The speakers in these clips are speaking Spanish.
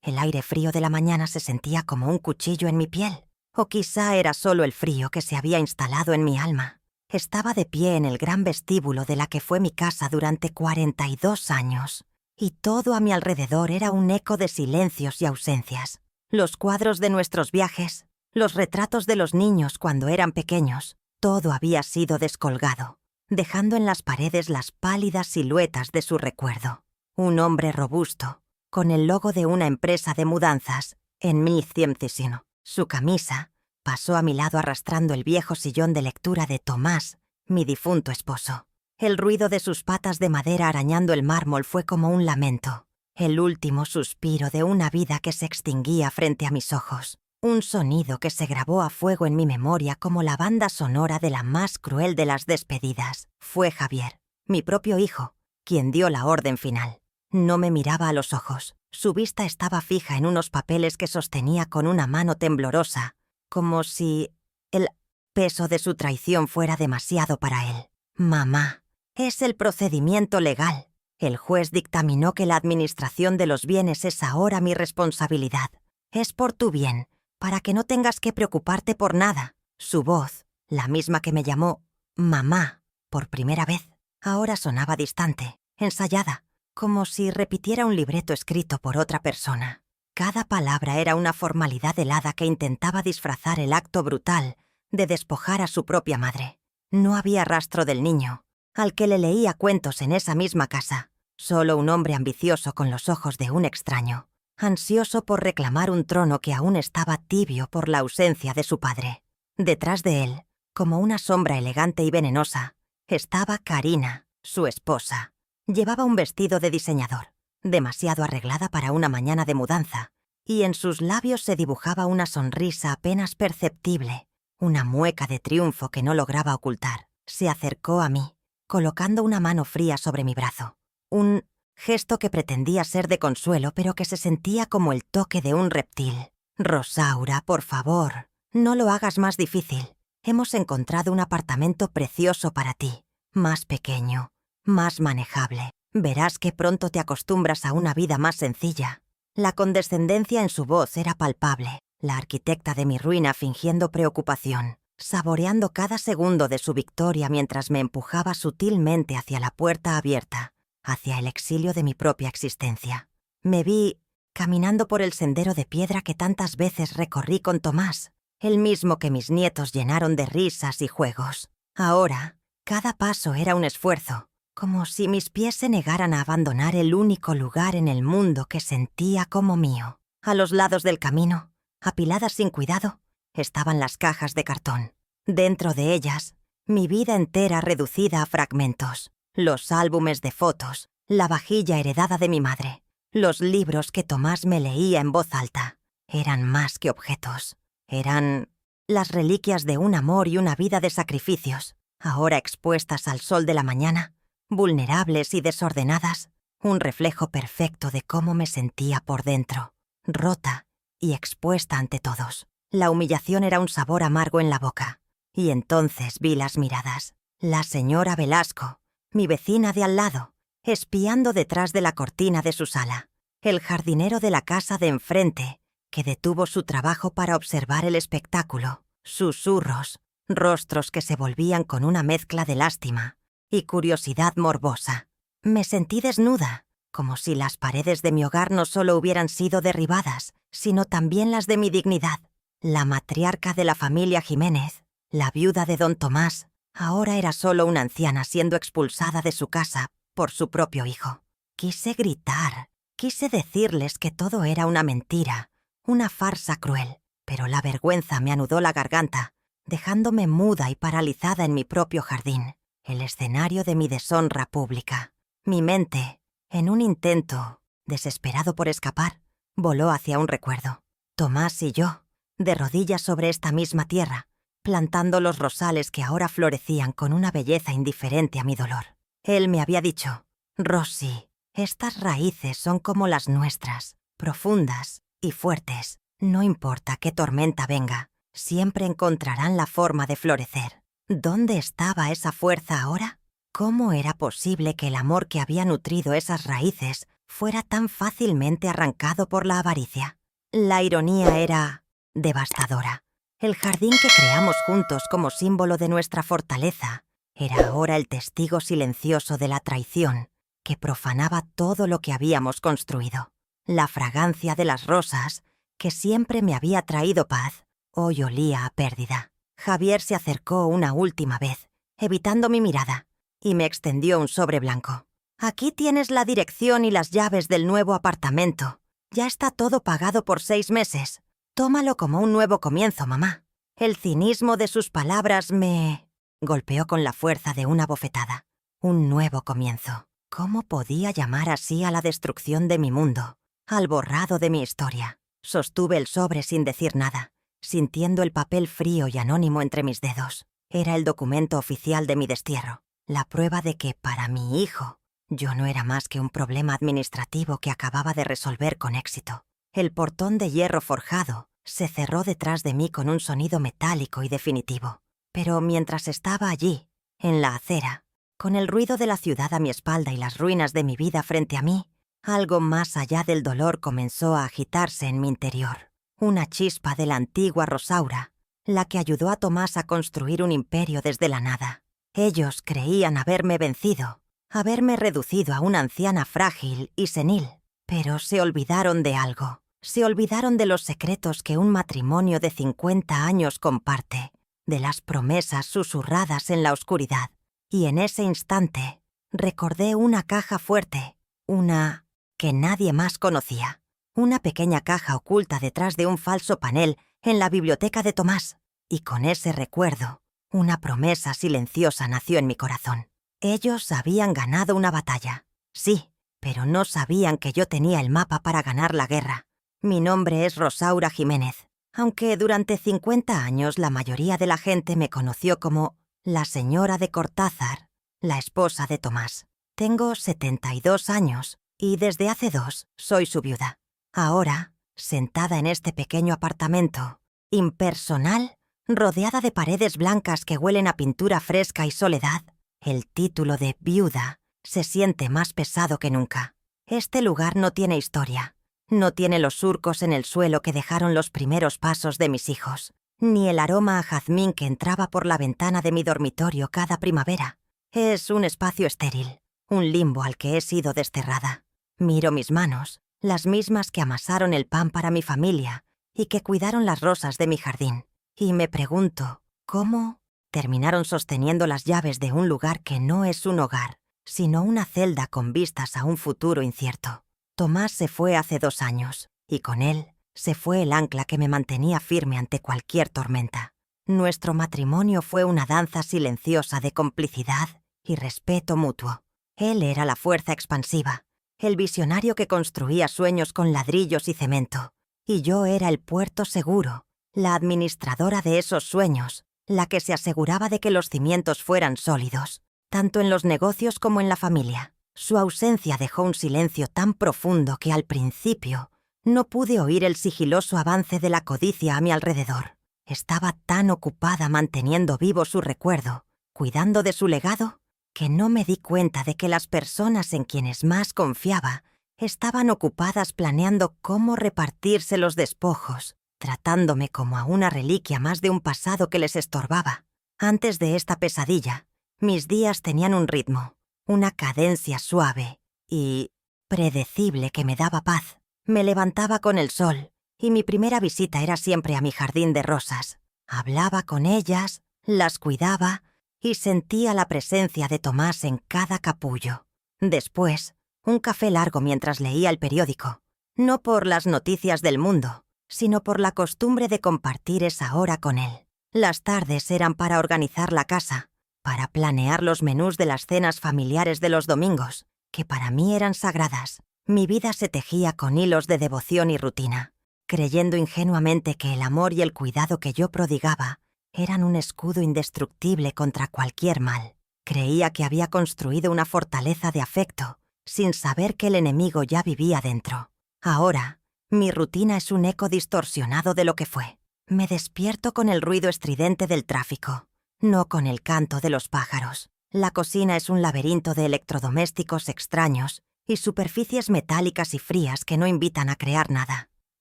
El aire frío de la mañana se sentía como un cuchillo en mi piel. O quizá era solo el frío que se había instalado en mi alma. Estaba de pie en el gran vestíbulo de la que fue mi casa durante 42 años. Y todo a mi alrededor era un eco de silencios y ausencias. Los cuadros de nuestros viajes, los retratos de los niños cuando eran pequeños, todo había sido descolgado, dejando en las paredes las pálidas siluetas de su recuerdo. Un hombre robusto, con el logo de una empresa de mudanzas, en mi Ciemcisino. Su camisa pasó a mi lado arrastrando el viejo sillón de lectura de Tomás, mi difunto esposo. El ruido de sus patas de madera arañando el mármol fue como un lamento, el último suspiro de una vida que se extinguía frente a mis ojos. Un sonido que se grabó a fuego en mi memoria como la banda sonora de la más cruel de las despedidas. Fue Javier, mi propio hijo, quien dio la orden final. No me miraba a los ojos. Su vista estaba fija en unos papeles que sostenía con una mano temblorosa, como si el peso de su traición fuera demasiado para él. Mamá, es el procedimiento legal. El juez dictaminó que la administración de los bienes es ahora mi responsabilidad. Es por tu bien, para que no tengas que preocuparte por nada. Su voz, la misma que me llamó mamá por primera vez, ahora sonaba distante, ensayada, como si repitiera un libreto escrito por otra persona. Cada palabra era una formalidad helada que intentaba disfrazar el acto brutal de despojar a su propia madre. No había rastro del niño, al que le leía cuentos en esa misma casa. Solo un hombre ambicioso con los ojos de un extraño, ansioso por reclamar un trono que aún estaba tibio por la ausencia de su padre. Detrás de él, como una sombra elegante y venenosa, estaba Karina, su esposa. Llevaba un vestido de diseñador, demasiado arreglada para una mañana de mudanza, y en sus labios se dibujaba una sonrisa apenas perceptible, una mueca de triunfo que no lograba ocultar. Se acercó a mí, colocando una mano fría sobre mi brazo. Un gesto que pretendía ser de consuelo, pero que se sentía como el toque de un reptil. Rosaura, por favor, no lo hagas más difícil. Hemos encontrado un apartamento precioso para ti, más pequeño, más manejable. Verás que pronto te acostumbras a una vida más sencilla. La condescendencia en su voz era palpable, la arquitecta de mi ruina fingiendo preocupación, saboreando cada segundo de su victoria mientras me empujaba sutilmente hacia la puerta abierta, hacia el exilio de mi propia existencia. Me vi caminando por el sendero de piedra que tantas veces recorrí con Tomás, el mismo que mis nietos llenaron de risas y juegos. Ahora, cada paso era un esfuerzo, como si mis pies se negaran a abandonar el único lugar en el mundo que sentía como mío. A los lados del camino, apiladas sin cuidado, estaban las cajas de cartón. Dentro de ellas, mi vida entera reducida a fragmentos. Los álbumes de fotos, la vajilla heredada de mi madre, los libros que Tomás me leía en voz alta. Eran más que objetos. Eran las reliquias de un amor y una vida de sacrificios, ahora expuestas al sol de la mañana, vulnerables y desordenadas, un reflejo perfecto de cómo me sentía por dentro, rota y expuesta ante todos. La humillación era un sabor amargo en la boca. Y entonces vi las miradas. La señora Velasco, mi vecina de al lado, espiando detrás de la cortina de su sala. El jardinero de la casa de enfrente, que detuvo su trabajo para observar el espectáculo. Susurros, rostros que se volvían con una mezcla de lástima y curiosidad morbosa. Me sentí desnuda, como si las paredes de mi hogar no solo hubieran sido derribadas, sino también las de mi dignidad. La matriarca de la familia Jiménez, la viuda de don Tomás, ahora era solo una anciana siendo expulsada de su casa por su propio hijo. Quise gritar, quise decirles que todo era una mentira, una farsa cruel, pero la vergüenza me anudó la garganta, dejándome muda y paralizada en mi propio jardín, el escenario de mi deshonra pública. Mi mente, en un intento desesperado por escapar, voló hacia un recuerdo. Tomás y yo, de rodillas sobre esta misma tierra, plantando los rosales que ahora florecían con una belleza indiferente a mi dolor. Él me había dicho: Rosy, estas raíces son como las nuestras, profundas y fuertes. No importa qué tormenta venga, siempre encontrarán la forma de florecer. ¿Dónde estaba esa fuerza ahora? ¿Cómo era posible que el amor que había nutrido esas raíces fuera tan fácilmente arrancado por la avaricia. La ironía era devastadora. El jardín que creamos juntos como símbolo de nuestra fortaleza era ahora el testigo silencioso de la traición que profanaba todo lo que habíamos construido. La fragancia de las rosas, que siempre me había traído paz, hoy olía a pérdida. Javier se acercó una última vez, evitando mi mirada, y me extendió un sobre blanco. «Aquí tienes la dirección y las llaves del nuevo apartamento. Ya está todo pagado por 6 meses. Tómalo como un nuevo comienzo, mamá». El cinismo de sus palabras me golpeó con la fuerza de una bofetada. Un nuevo comienzo. ¿Cómo podía llamar así a la destrucción de mi mundo, al borrado de mi historia? Sostuve el sobre sin decir nada, sintiendo el papel frío y anónimo entre mis dedos. Era el documento oficial de mi destierro, la prueba de que, para mi hijo, yo no era más que un problema administrativo que acababa de resolver con éxito. El portón de hierro forjado se cerró detrás de mí con un sonido metálico y definitivo. Pero mientras estaba allí, en la acera, con el ruido de la ciudad a mi espalda y las ruinas de mi vida frente a mí, algo más allá del dolor comenzó a agitarse en mi interior. Una chispa de la antigua Rosaura, la que ayudó a Tomás a construir un imperio desde la nada. Ellos creían haberme vencido, haberme reducido a una anciana frágil y senil, pero se olvidaron de algo. Se olvidaron de los secretos que un matrimonio de 50 años comparte, de las promesas susurradas en la oscuridad. Y en ese instante recordé una caja fuerte, una que nadie más conocía. Una pequeña caja oculta detrás de un falso panel en la biblioteca de Tomás. Y con ese recuerdo, una promesa silenciosa nació en mi corazón. Ellos habían ganado una batalla, sí, pero no sabían que yo tenía el mapa para ganar la guerra. Mi nombre es Rosaura Jiménez, aunque durante 50 años la mayoría de la gente me conoció como la señora de Cortázar, la esposa de Tomás. Tengo 72 años y desde hace 2 soy su viuda. Ahora, sentada en este pequeño apartamento, impersonal, rodeada de paredes blancas que huelen a pintura fresca y soledad, el título de viuda se siente más pesado que nunca. Este lugar no tiene historia. No tiene los surcos en el suelo que dejaron los primeros pasos de mis hijos, ni el aroma a jazmín que entraba por la ventana de mi dormitorio cada primavera. Es un espacio estéril, un limbo al que he sido desterrada. Miro mis manos, las mismas que amasaron el pan para mi familia y que cuidaron las rosas de mi jardín, y me pregunto, ¿cómo terminaron sosteniendo las llaves de un lugar que no es un hogar, sino una celda con vistas a un futuro incierto? Tomás se fue hace 2 años, y con él se fue el ancla que me mantenía firme ante cualquier tormenta. Nuestro matrimonio fue una danza silenciosa de complicidad y respeto mutuo. Él era la fuerza expansiva, el visionario que construía sueños con ladrillos y cemento, y yo era el puerto seguro, la administradora de esos sueños, la que se aseguraba de que los cimientos fueran sólidos, tanto en los negocios como en la familia. Su ausencia dejó un silencio tan profundo que al principio no pude oír el sigiloso avance de la codicia a mi alrededor. Estaba tan ocupada manteniendo vivo su recuerdo, cuidando de su legado, que no me di cuenta de que las personas en quienes más confiaba estaban ocupadas planeando cómo repartirse los despojos, tratándome como a una reliquia más de un pasado que les estorbaba. Antes de esta pesadilla, mis días tenían un ritmo, una cadencia suave y predecible que me daba paz. Me levantaba con el sol y mi primera visita era siempre a mi jardín de rosas. Hablaba con ellas, las cuidaba y sentía la presencia de Tomás en cada capullo. Después, un café largo mientras leía el periódico, no por las noticias del mundo, sino por la costumbre de compartir esa hora con él. Las tardes eran para organizar la casa, para planear los menús de las cenas familiares de los domingos, que para mí eran sagradas. Mi vida se tejía con hilos de devoción y rutina, creyendo ingenuamente que el amor y el cuidado que yo prodigaba eran un escudo indestructible contra cualquier mal. Creía que había construido una fortaleza de afecto, sin saber que el enemigo ya vivía dentro. Ahora, mi rutina es un eco distorsionado de lo que fue. Me despierto con el ruido estridente del tráfico, no con el canto de los pájaros. La cocina es un laberinto de electrodomésticos extraños y superficies metálicas y frías que no invitan a crear nada.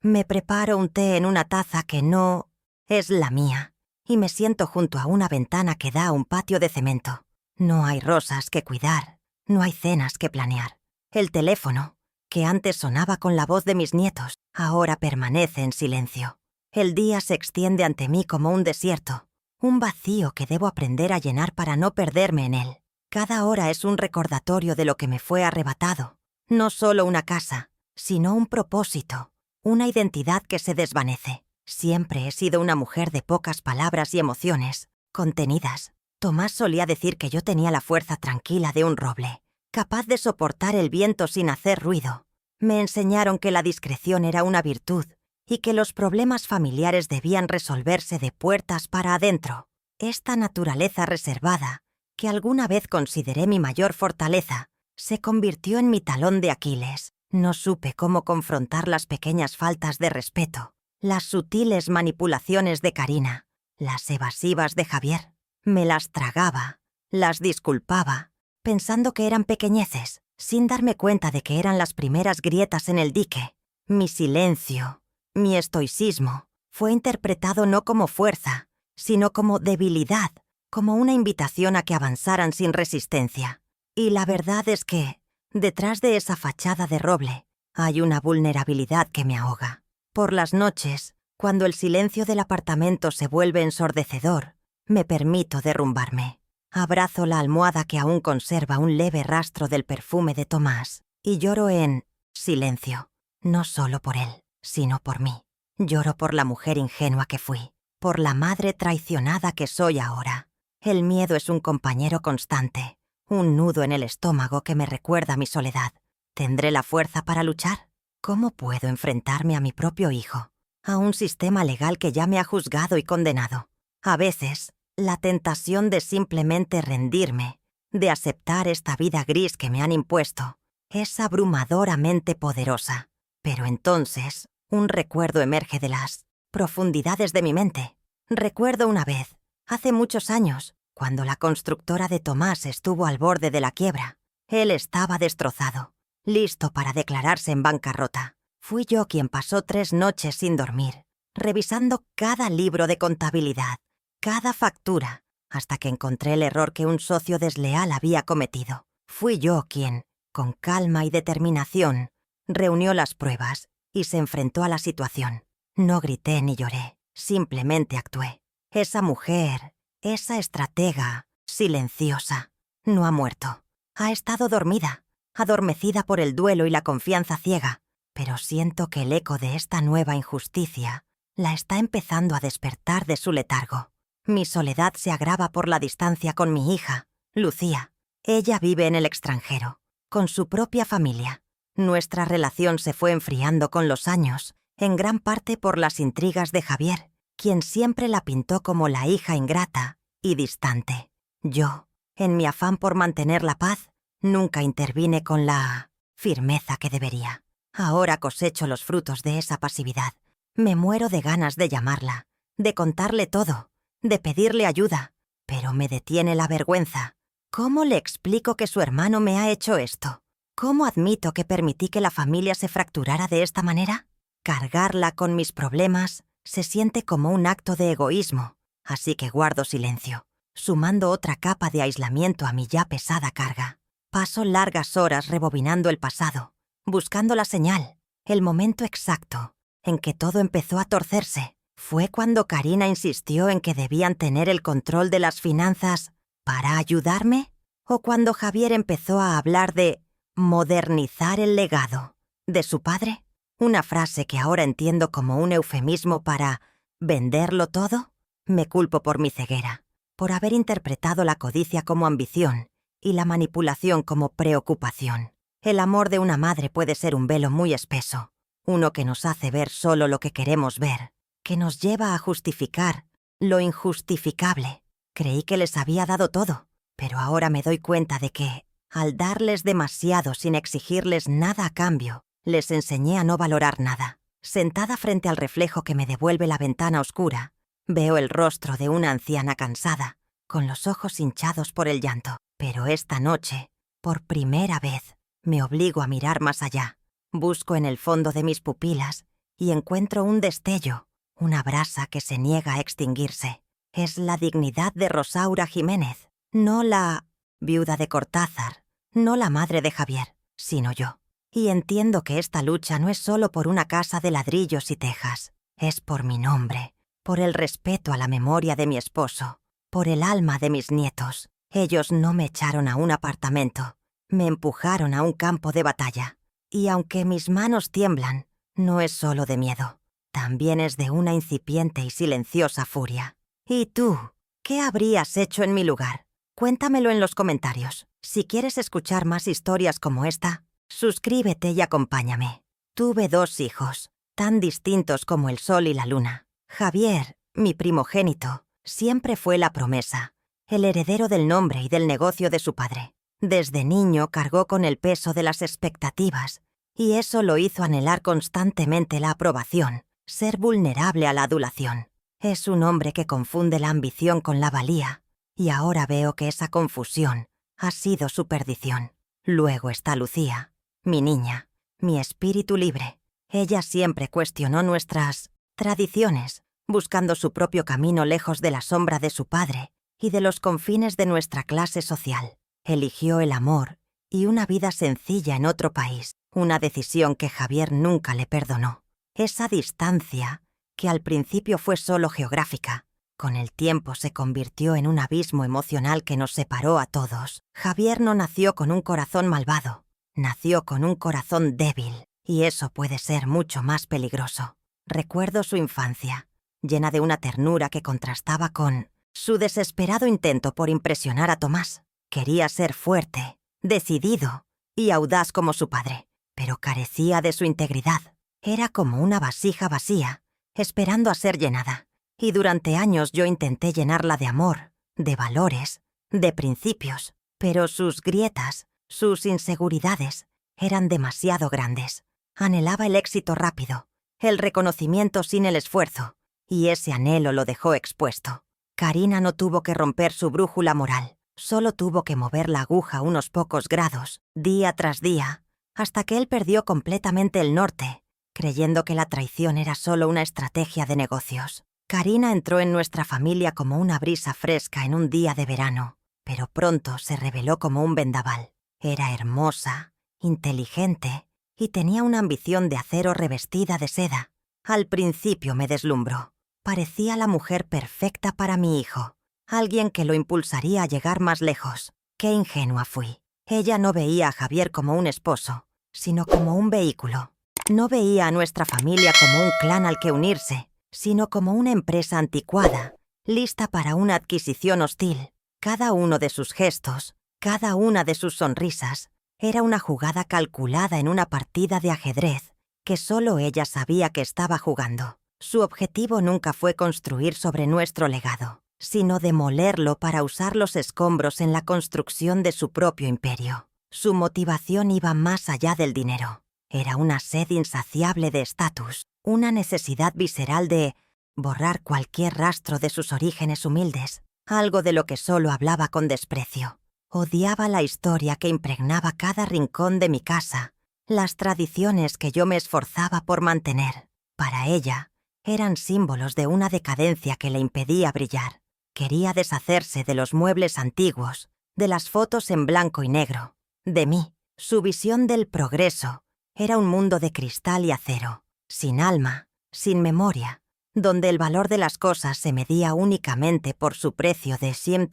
Me preparo un té en una taza que no es la mía y me siento junto a una ventana que da a un patio de cemento. No hay rosas que cuidar, no hay cenas que planear. El teléfono, que antes sonaba con la voz de mis nietos, ahora permanece en silencio. El día se extiende ante mí como un desierto, un vacío que debo aprender a llenar para no perderme en él. Cada hora es un recordatorio de lo que me fue arrebatado. No solo una casa, sino un propósito, una identidad que se desvanece. Siempre he sido una mujer de pocas palabras y emociones, contenidas. Tomás solía decir que yo tenía la fuerza tranquila de un roble, capaz de soportar el viento sin hacer ruido. Me enseñaron que la discreción era una virtud y que los problemas familiares debían resolverse de puertas para adentro. Esta naturaleza reservada, que alguna vez consideré mi mayor fortaleza, se convirtió en mi talón de Aquiles. No supe cómo confrontar las pequeñas faltas de respeto, las sutiles manipulaciones de Karina, las evasivas de Javier. Me las tragaba, las disculpaba, pensando que eran pequeñeces, sin darme cuenta de que eran las primeras grietas en el dique. Mi silencio, mi estoicismo, fue interpretado no como fuerza, sino como debilidad, como una invitación a que avanzaran sin resistencia. Y la verdad es que, detrás de esa fachada de roble, hay una vulnerabilidad que me ahoga. Por las noches, cuando el silencio del apartamento se vuelve ensordecedor, me permito derrumbarme. Abrazo la almohada que aún conserva un leve rastro del perfume de Tomás y lloro en silencio, no solo por él, sino por mí. Lloro por la mujer ingenua que fui, por la madre traicionada que soy ahora. El miedo es un compañero constante, un nudo en el estómago que me recuerda mi soledad. ¿Tendré la fuerza para luchar? ¿Cómo puedo enfrentarme a mi propio hijo, a un sistema legal que ya me ha juzgado y condenado? A veces, la tentación de simplemente rendirme, de aceptar esta vida gris que me han impuesto, es abrumadoramente poderosa. Pero entonces, un recuerdo emerge de las profundidades de mi mente. Recuerdo una vez, hace muchos años, cuando la constructora de Tomás estuvo al borde de la quiebra. Él estaba destrozado, listo para declararse en bancarrota. Fui yo quien pasó 3 noches sin dormir, revisando cada libro de contabilidad, cada factura, hasta que encontré el error que un socio desleal había cometido. Fui yo quien, con calma y determinación, reunió las pruebas y se enfrentó a la situación. No grité ni lloré, simplemente actué. Esa mujer, esa estratega, silenciosa, no ha muerto. Ha estado dormida, adormecida por el duelo y la confianza ciega, pero siento que el eco de esta nueva injusticia la está empezando a despertar de su letargo. Mi soledad se agrava por la distancia con mi hija, Lucía. Ella vive en el extranjero, con su propia familia. Nuestra relación se fue enfriando con los años, en gran parte por las intrigas de Javier, quien siempre la pintó como la hija ingrata y distante. Yo, en mi afán por mantener la paz, nunca intervine con la firmeza que debería. Ahora cosecho los frutos de esa pasividad. Me muero de ganas de llamarla, de contarle todo, de pedirle ayuda, pero me detiene la vergüenza. ¿Cómo le explico que su hermano me ha hecho esto? ¿Cómo admito que permití que la familia se fracturara de esta manera? Cargarla con mis problemas se siente como un acto de egoísmo, así que guardo silencio, sumando otra capa de aislamiento a mi ya pesada carga. Paso largas horas rebobinando el pasado, buscando la señal, el momento exacto en que todo empezó a torcerse. ¿Fue cuando Karina insistió en que debían tener el control de las finanzas para ayudarme? ¿O cuando Javier empezó a hablar de modernizar el legado de su padre? Una frase que ahora entiendo como un eufemismo para ¿venderlo todo? Me culpo por mi ceguera, por haber interpretado la codicia como ambición y la manipulación como preocupación. El amor de una madre puede ser un velo muy espeso, uno que nos hace ver solo lo que queremos ver, que nos lleva a justificar lo injustificable. Creí que les había dado todo, pero ahora me doy cuenta de que, al darles demasiado sin exigirles nada a cambio, les enseñé a no valorar nada. Sentada frente al reflejo que me devuelve la ventana oscura, veo el rostro de una anciana cansada, con los ojos hinchados por el llanto. Pero esta noche, por primera vez, Me obligo a mirar más allá. Busco en el fondo de mis pupilas y encuentro un destello, una brasa que se niega a extinguirse. Es la dignidad de Rosaura Jiménez, no la viuda de Cortázar, no la madre de Javier, sino yo. Y entiendo que esta lucha no es solo por una casa de ladrillos y tejas, es por mi nombre, por el respeto a la memoria de mi esposo, por el alma de mis nietos. Ellos no me echaron a un apartamento, me empujaron a un campo de batalla. Y aunque mis manos tiemblan, no es solo de miedo, también es de una incipiente y silenciosa furia. ¿Y tú? ¿Qué habrías hecho en mi lugar? Cuéntamelo en los comentarios. Si quieres escuchar más historias como esta, suscríbete y acompáñame. Tuve 2 hijos, tan distintos como el sol y la luna. Javier, mi primogénito, siempre fue la promesa, el heredero del nombre y del negocio de su padre. Desde niño cargó con el peso de las expectativas, y eso lo hizo anhelar constantemente la aprobación, ser vulnerable a la adulación. Es un hombre que confunde la ambición con la valía, y ahora veo que esa confusión ha sido su perdición. Luego está Lucía, mi niña, mi espíritu libre. Ella siempre cuestionó nuestras tradiciones, buscando su propio camino lejos de la sombra de su padre y de los confines de nuestra clase social. Eligió el amor y una vida sencilla en otro país, una decisión que Javier nunca le perdonó. Esa distancia, que al principio fue solo geográfica, con el tiempo se convirtió en un abismo emocional que nos separó a todos. Javier no nació con un corazón malvado, nació con un corazón débil, y eso puede ser mucho más peligroso. Recuerdo su infancia, llena de una ternura que contrastaba con su desesperado intento por impresionar a Tomás. Quería ser fuerte, decidido y audaz como su padre, pero carecía de su integridad. Era como una vasija vacía, esperando a ser llenada. Y durante años yo intenté llenarla de amor, de valores, de principios, pero sus grietas, sus inseguridades, eran demasiado grandes. Anhelaba el éxito rápido, el reconocimiento sin el esfuerzo, y ese anhelo lo dejó expuesto. Karina no tuvo que romper su brújula moral. Solo tuvo que mover la aguja unos pocos grados, día tras día, hasta que él perdió completamente el norte, creyendo que la traición era solo una estrategia de negocios. Karina entró en nuestra familia como una brisa fresca en un día de verano, pero pronto se reveló como un vendaval. Era hermosa, inteligente y tenía una ambición de acero revestida de seda. Al principio me deslumbró. Parecía la mujer perfecta para mi hijo. Alguien que lo impulsaría a llegar más lejos. Qué ingenua fui. Ella no veía a Javier como un esposo, sino como un vehículo. No veía a nuestra familia como un clan al que unirse, sino como una empresa anticuada, lista para una adquisición hostil. Cada uno de sus gestos, cada una de sus sonrisas, era una jugada calculada en una partida de ajedrez que solo ella sabía que estaba jugando. Su objetivo nunca fue construir sobre nuestro legado, sino demolerlo para usar los escombros en la construcción de su propio imperio. Su motivación iba más allá del dinero. Era una sed insaciable de estatus, una necesidad visceral de borrar cualquier rastro de sus orígenes humildes, algo de lo que solo hablaba con desprecio. Odiaba la historia que impregnaba cada rincón de mi casa, las tradiciones que yo me esforzaba por mantener. Para ella, eran símbolos de una decadencia que le impedía brillar. Quería deshacerse de los muebles antiguos, de las fotos en blanco y negro, de mí. Su visión del progreso era un mundo de cristal y acero, sin alma, sin memoria, donde el valor de las cosas se medía únicamente por su precio de 100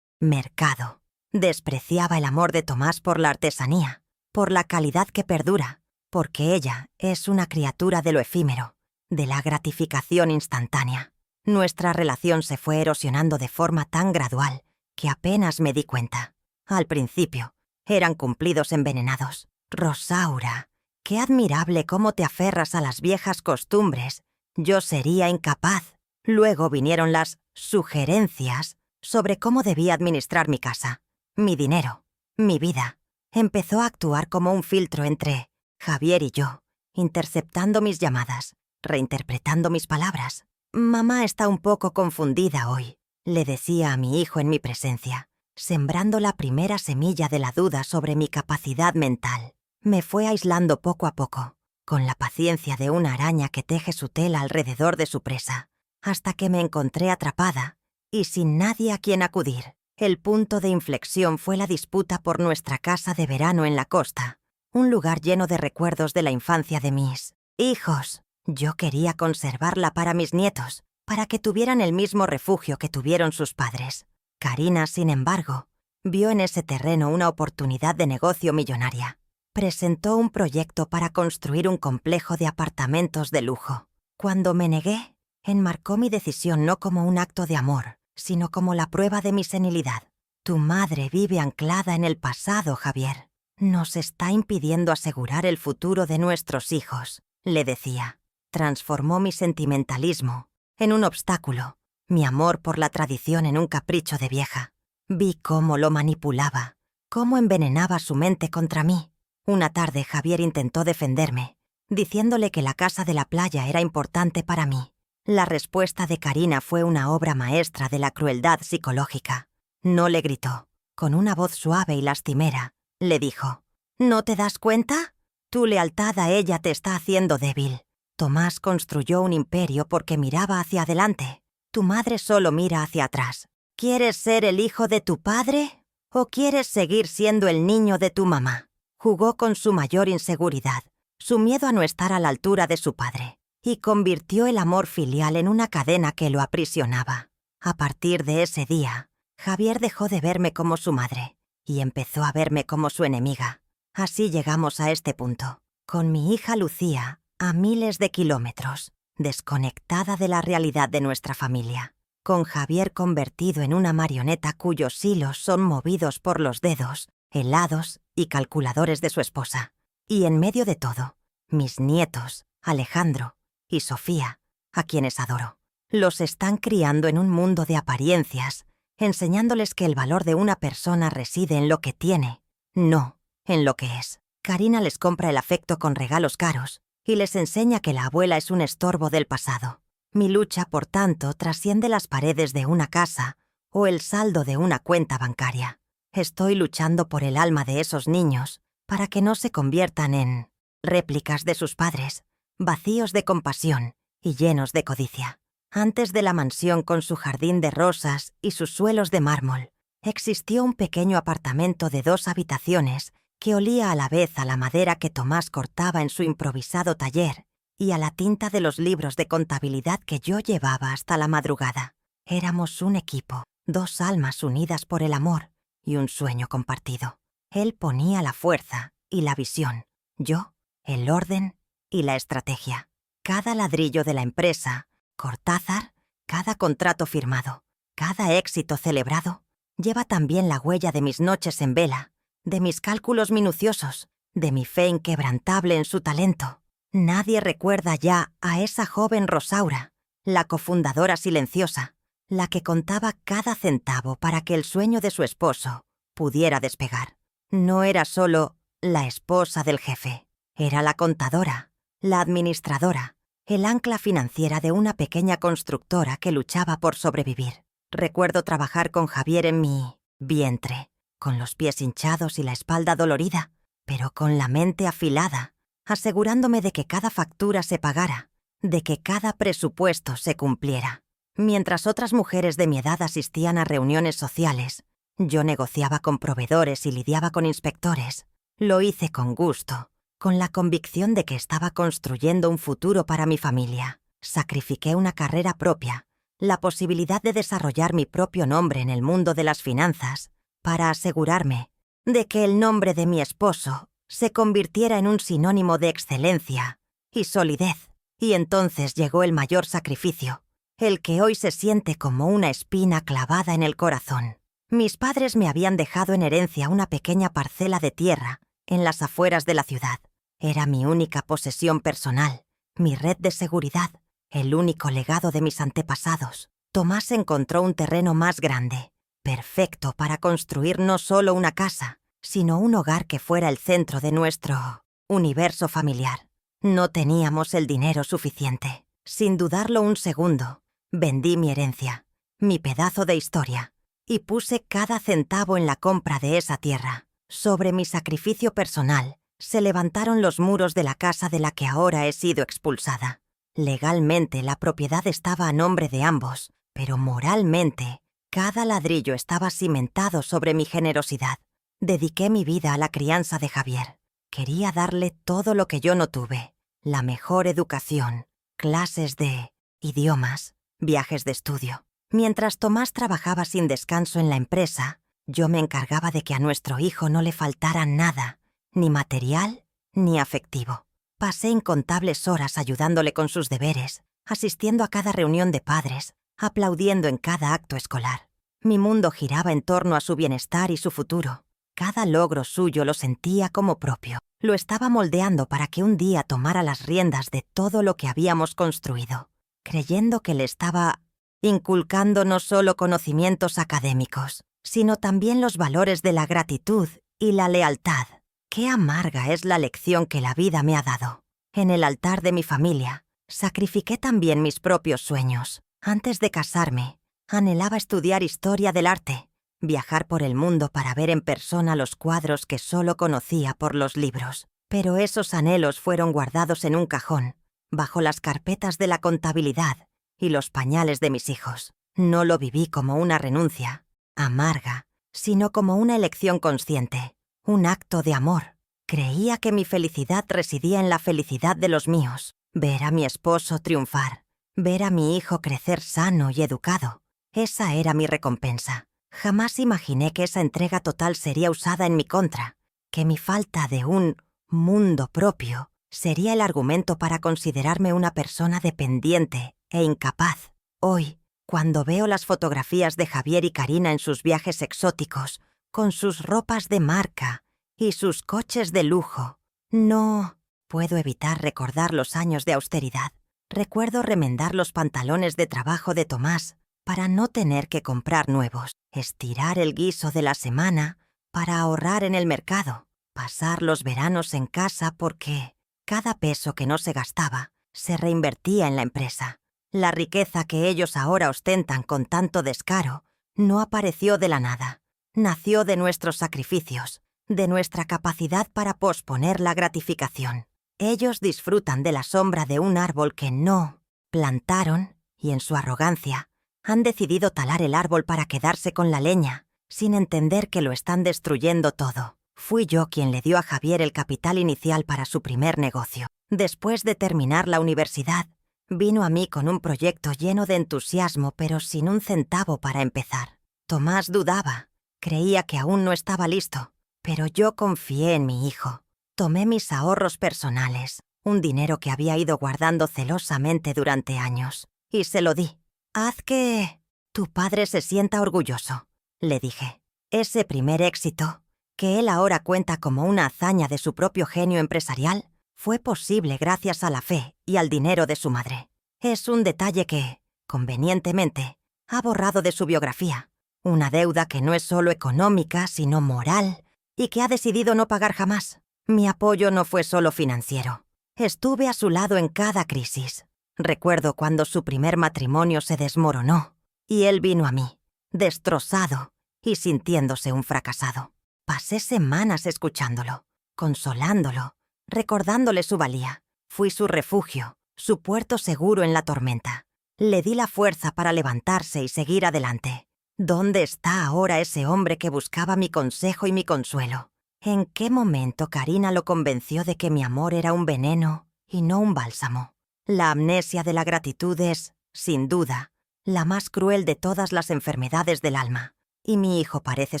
mercado. Despreciaba el amor de Tomás por la artesanía, por la calidad que perdura, porque ella es una criatura de lo efímero, de la gratificación instantánea. Nuestra relación se fue erosionando de forma tan gradual que apenas me di cuenta. Al principio, eran cumplidos envenenados. Rosaura, qué admirable cómo te aferras a las viejas costumbres. Yo sería incapaz. Luego vinieron las sugerencias sobre cómo debía administrar mi casa, mi dinero, mi vida. Empezó a actuar como un filtro entre Javier y yo, interceptando mis llamadas, reinterpretando mis palabras. «Mamá está un poco confundida hoy», le decía a mi hijo en mi presencia. sembrando la primera semilla de la duda sobre mi capacidad mental. Me fue aislando poco a poco, con la paciencia de una araña que teje su tela alrededor de su presa, hasta que me encontré atrapada y sin nadie a quien acudir. El punto de inflexión fue la disputa por nuestra casa de verano en la costa, un lugar lleno de recuerdos de la infancia de mis hijos. Yo quería conservarla para mis nietos, para que tuvieran el mismo refugio que tuvieron sus padres. Karina, sin embargo, vio en ese terreno una oportunidad de negocio millonaria. Presentó un proyecto para construir un complejo de apartamentos de lujo. Cuando me negué, enmarcó mi decisión no como un acto de amor, sino como la prueba de mi senilidad. Tu madre vive anclada en el pasado, Javier. Nos está impidiendo asegurar el futuro de nuestros hijos, le decía. Transformó mi sentimentalismo en un obstáculo, mi amor por la tradición en un capricho de vieja. Vi cómo lo manipulaba, cómo envenenaba su mente contra mí. Una tarde Javier intentó defenderme, diciéndole que la casa de la playa era importante para mí. La respuesta de Karina fue una obra maestra de la crueldad psicológica. No le gritó. Con una voz suave y lastimera, le dijo: ¿No te das cuenta? Tu lealtad a ella te está haciendo débil. Tomás construyó un imperio porque miraba hacia adelante. Tu madre solo mira hacia atrás. ¿Quieres ser el hijo de tu padre o quieres seguir siendo el niño de tu mamá? Jugó con su mayor inseguridad, su miedo a no estar a la altura de su padre, y convirtió el amor filial en una cadena que lo aprisionaba. A partir de ese día, Javier dejó de verme como su madre y empezó a verme como su enemiga. Así llegamos a este punto, con mi hija Lucía a miles de kilómetros, desconectada de la realidad de nuestra familia, con Javier convertido en una marioneta cuyos hilos son movidos por los dedos, helados y calculadores de su esposa. Y en medio de todo, mis nietos, Alejandro y Sofía, a quienes adoro, los están criando en un mundo de apariencias, enseñándoles que el valor de una persona reside en lo que tiene, no en lo que es. Karina les compra el afecto con regalos caros y les enseña que la abuela es un estorbo del pasado. Mi lucha, por tanto, trasciende las paredes de una casa o el saldo de una cuenta bancaria. Estoy luchando por el alma de esos niños para que no se conviertan en réplicas de sus padres, vacíos de compasión y llenos de codicia. Antes de la mansión con su jardín de rosas y sus suelos de mármol, existió un pequeño apartamento de 2 habitaciones que olía a la vez a la madera que Tomás cortaba en su improvisado taller y a la tinta de los libros de contabilidad que yo llevaba hasta la madrugada. Éramos un equipo, 2 almas unidas por el amor y un sueño compartido. Él ponía la fuerza y la visión, yo, el orden y la estrategia. Cada ladrillo de la empresa, Cortázar, cada contrato firmado, cada éxito celebrado, lleva también la huella de mis noches en vela, de mis cálculos minuciosos, de mi fe inquebrantable en su talento. Nadie recuerda ya a esa joven Rosaura, la cofundadora silenciosa, la que contaba cada centavo para que el sueño de su esposo pudiera despegar. No era solo la esposa del jefe, era la contadora, la administradora, el ancla financiera de una pequeña constructora que luchaba por sobrevivir. Recuerdo trabajar con Javier en mi vientre, con los pies hinchados y la espalda dolorida, pero con la mente afilada, asegurándome de que cada factura se pagara, de que cada presupuesto se cumpliera. Mientras otras mujeres de mi edad asistían a reuniones sociales, yo negociaba con proveedores y lidiaba con inspectores. Lo hice con gusto, con la convicción de que estaba construyendo un futuro para mi familia. Sacrifiqué una carrera propia, la posibilidad de desarrollar mi propio nombre en el mundo de las finanzas, para asegurarme de que el nombre de mi esposo se convirtiera en un sinónimo de excelencia y solidez. Y entonces llegó el mayor sacrificio, el que hoy se siente como una espina clavada en el corazón. Mis padres me habían dejado en herencia una pequeña parcela de tierra en las afueras de la ciudad. Era mi única posesión personal, mi red de seguridad, el único legado de mis antepasados. Tomás encontró un terreno más grande, perfecto para construir no solo una casa, sino un hogar que fuera el centro de nuestro universo familiar. No teníamos el dinero suficiente. Sin dudarlo un segundo, vendí mi herencia, mi pedazo de historia, y puse cada centavo en la compra de esa tierra. Sobre mi sacrificio personal, se levantaron los muros de la casa de la que ahora he sido expulsada. Legalmente la propiedad estaba a nombre de ambos, pero moralmente, cada ladrillo estaba cimentado sobre mi generosidad. Dediqué mi vida a la crianza de Javier. Quería darle todo lo que yo no tuve: la mejor educación, clases de idiomas, viajes de estudio. Mientras Tomás trabajaba sin descanso en la empresa, yo me encargaba de que a nuestro hijo no le faltara nada, ni material ni afectivo. Pasé incontables horas ayudándole con sus deberes, asistiendo a cada reunión de padres, aplaudiendo en cada acto escolar. Mi mundo giraba en torno a su bienestar y su futuro. Cada logro suyo lo sentía como propio. Lo estaba moldeando para que un día tomara las riendas de todo lo que habíamos construido, creyendo que le estaba inculcando no solo conocimientos académicos, sino también los valores de la gratitud y la lealtad. Qué amarga es la lección que la vida me ha dado. En el altar de mi familia, sacrifiqué también mis propios sueños. Antes de casarme, anhelaba estudiar historia del arte, viajar por el mundo para ver en persona los cuadros que solo conocía por los libros. Pero esos anhelos fueron guardados en un cajón, bajo las carpetas de la contabilidad y los pañales de mis hijos. No lo viví como una renuncia amarga, sino como una elección consciente, un acto de amor. Creía que mi felicidad residía en la felicidad de los míos. Ver a mi esposo triunfar, ver a mi hijo crecer sano y educado. Esa era mi recompensa. Jamás imaginé que esa entrega total sería usada en mi contra, que mi falta de un mundo propio sería el argumento para considerarme una persona dependiente e incapaz. Hoy, cuando veo las fotografías de Javier y Karina en sus viajes exóticos, con sus ropas de marca y sus coches de lujo, no puedo evitar recordar los años de austeridad. Recuerdo remendar los pantalones de trabajo de Tomás para no tener que comprar nuevos, estirar el guiso de la semana para ahorrar en el mercado, pasar los veranos en casa porque cada peso que no se gastaba se reinvertía en la empresa. La riqueza que ellos ahora ostentan con tanto descaro no apareció de la nada. Nació de nuestros sacrificios, de nuestra capacidad para posponer la gratificación. Ellos disfrutan de la sombra de un árbol que no plantaron y en su arrogancia han decidido talar el árbol para quedarse con la leña, sin entender que lo están destruyendo todo. Fui yo quien le dio a Javier el capital inicial para su primer negocio. Después de terminar la universidad, vino a mí con un proyecto lleno de entusiasmo, pero sin un centavo para empezar. Tomás dudaba, creía que aún no estaba listo, pero yo confié en mi hijo. Tomé mis ahorros personales, un dinero que había ido guardando celosamente durante años, y se lo di. «Haz que tu padre se sienta orgulloso», le dije. Ese primer éxito, que él ahora cuenta como una hazaña de su propio genio empresarial, fue posible gracias a la fe y al dinero de su madre. Es un detalle que, convenientemente, ha borrado de su biografía, una deuda que no es solo económica, sino moral, y que ha decidido no pagar jamás. Mi apoyo no fue solo financiero. Estuve a su lado en cada crisis. Recuerdo cuando su primer matrimonio se desmoronó, y él vino a mí, destrozado y sintiéndose un fracasado. Pasé semanas escuchándolo, consolándolo, recordándole su valía. Fui su refugio, su puerto seguro en la tormenta. Le di la fuerza para levantarse y seguir adelante. ¿Dónde está ahora ese hombre que buscaba mi consejo y mi consuelo? ¿En qué momento Karina lo convenció de que mi amor era un veneno y no un bálsamo? La amnesia de la gratitud es, sin duda, la más cruel de todas las enfermedades del alma, y mi hijo parece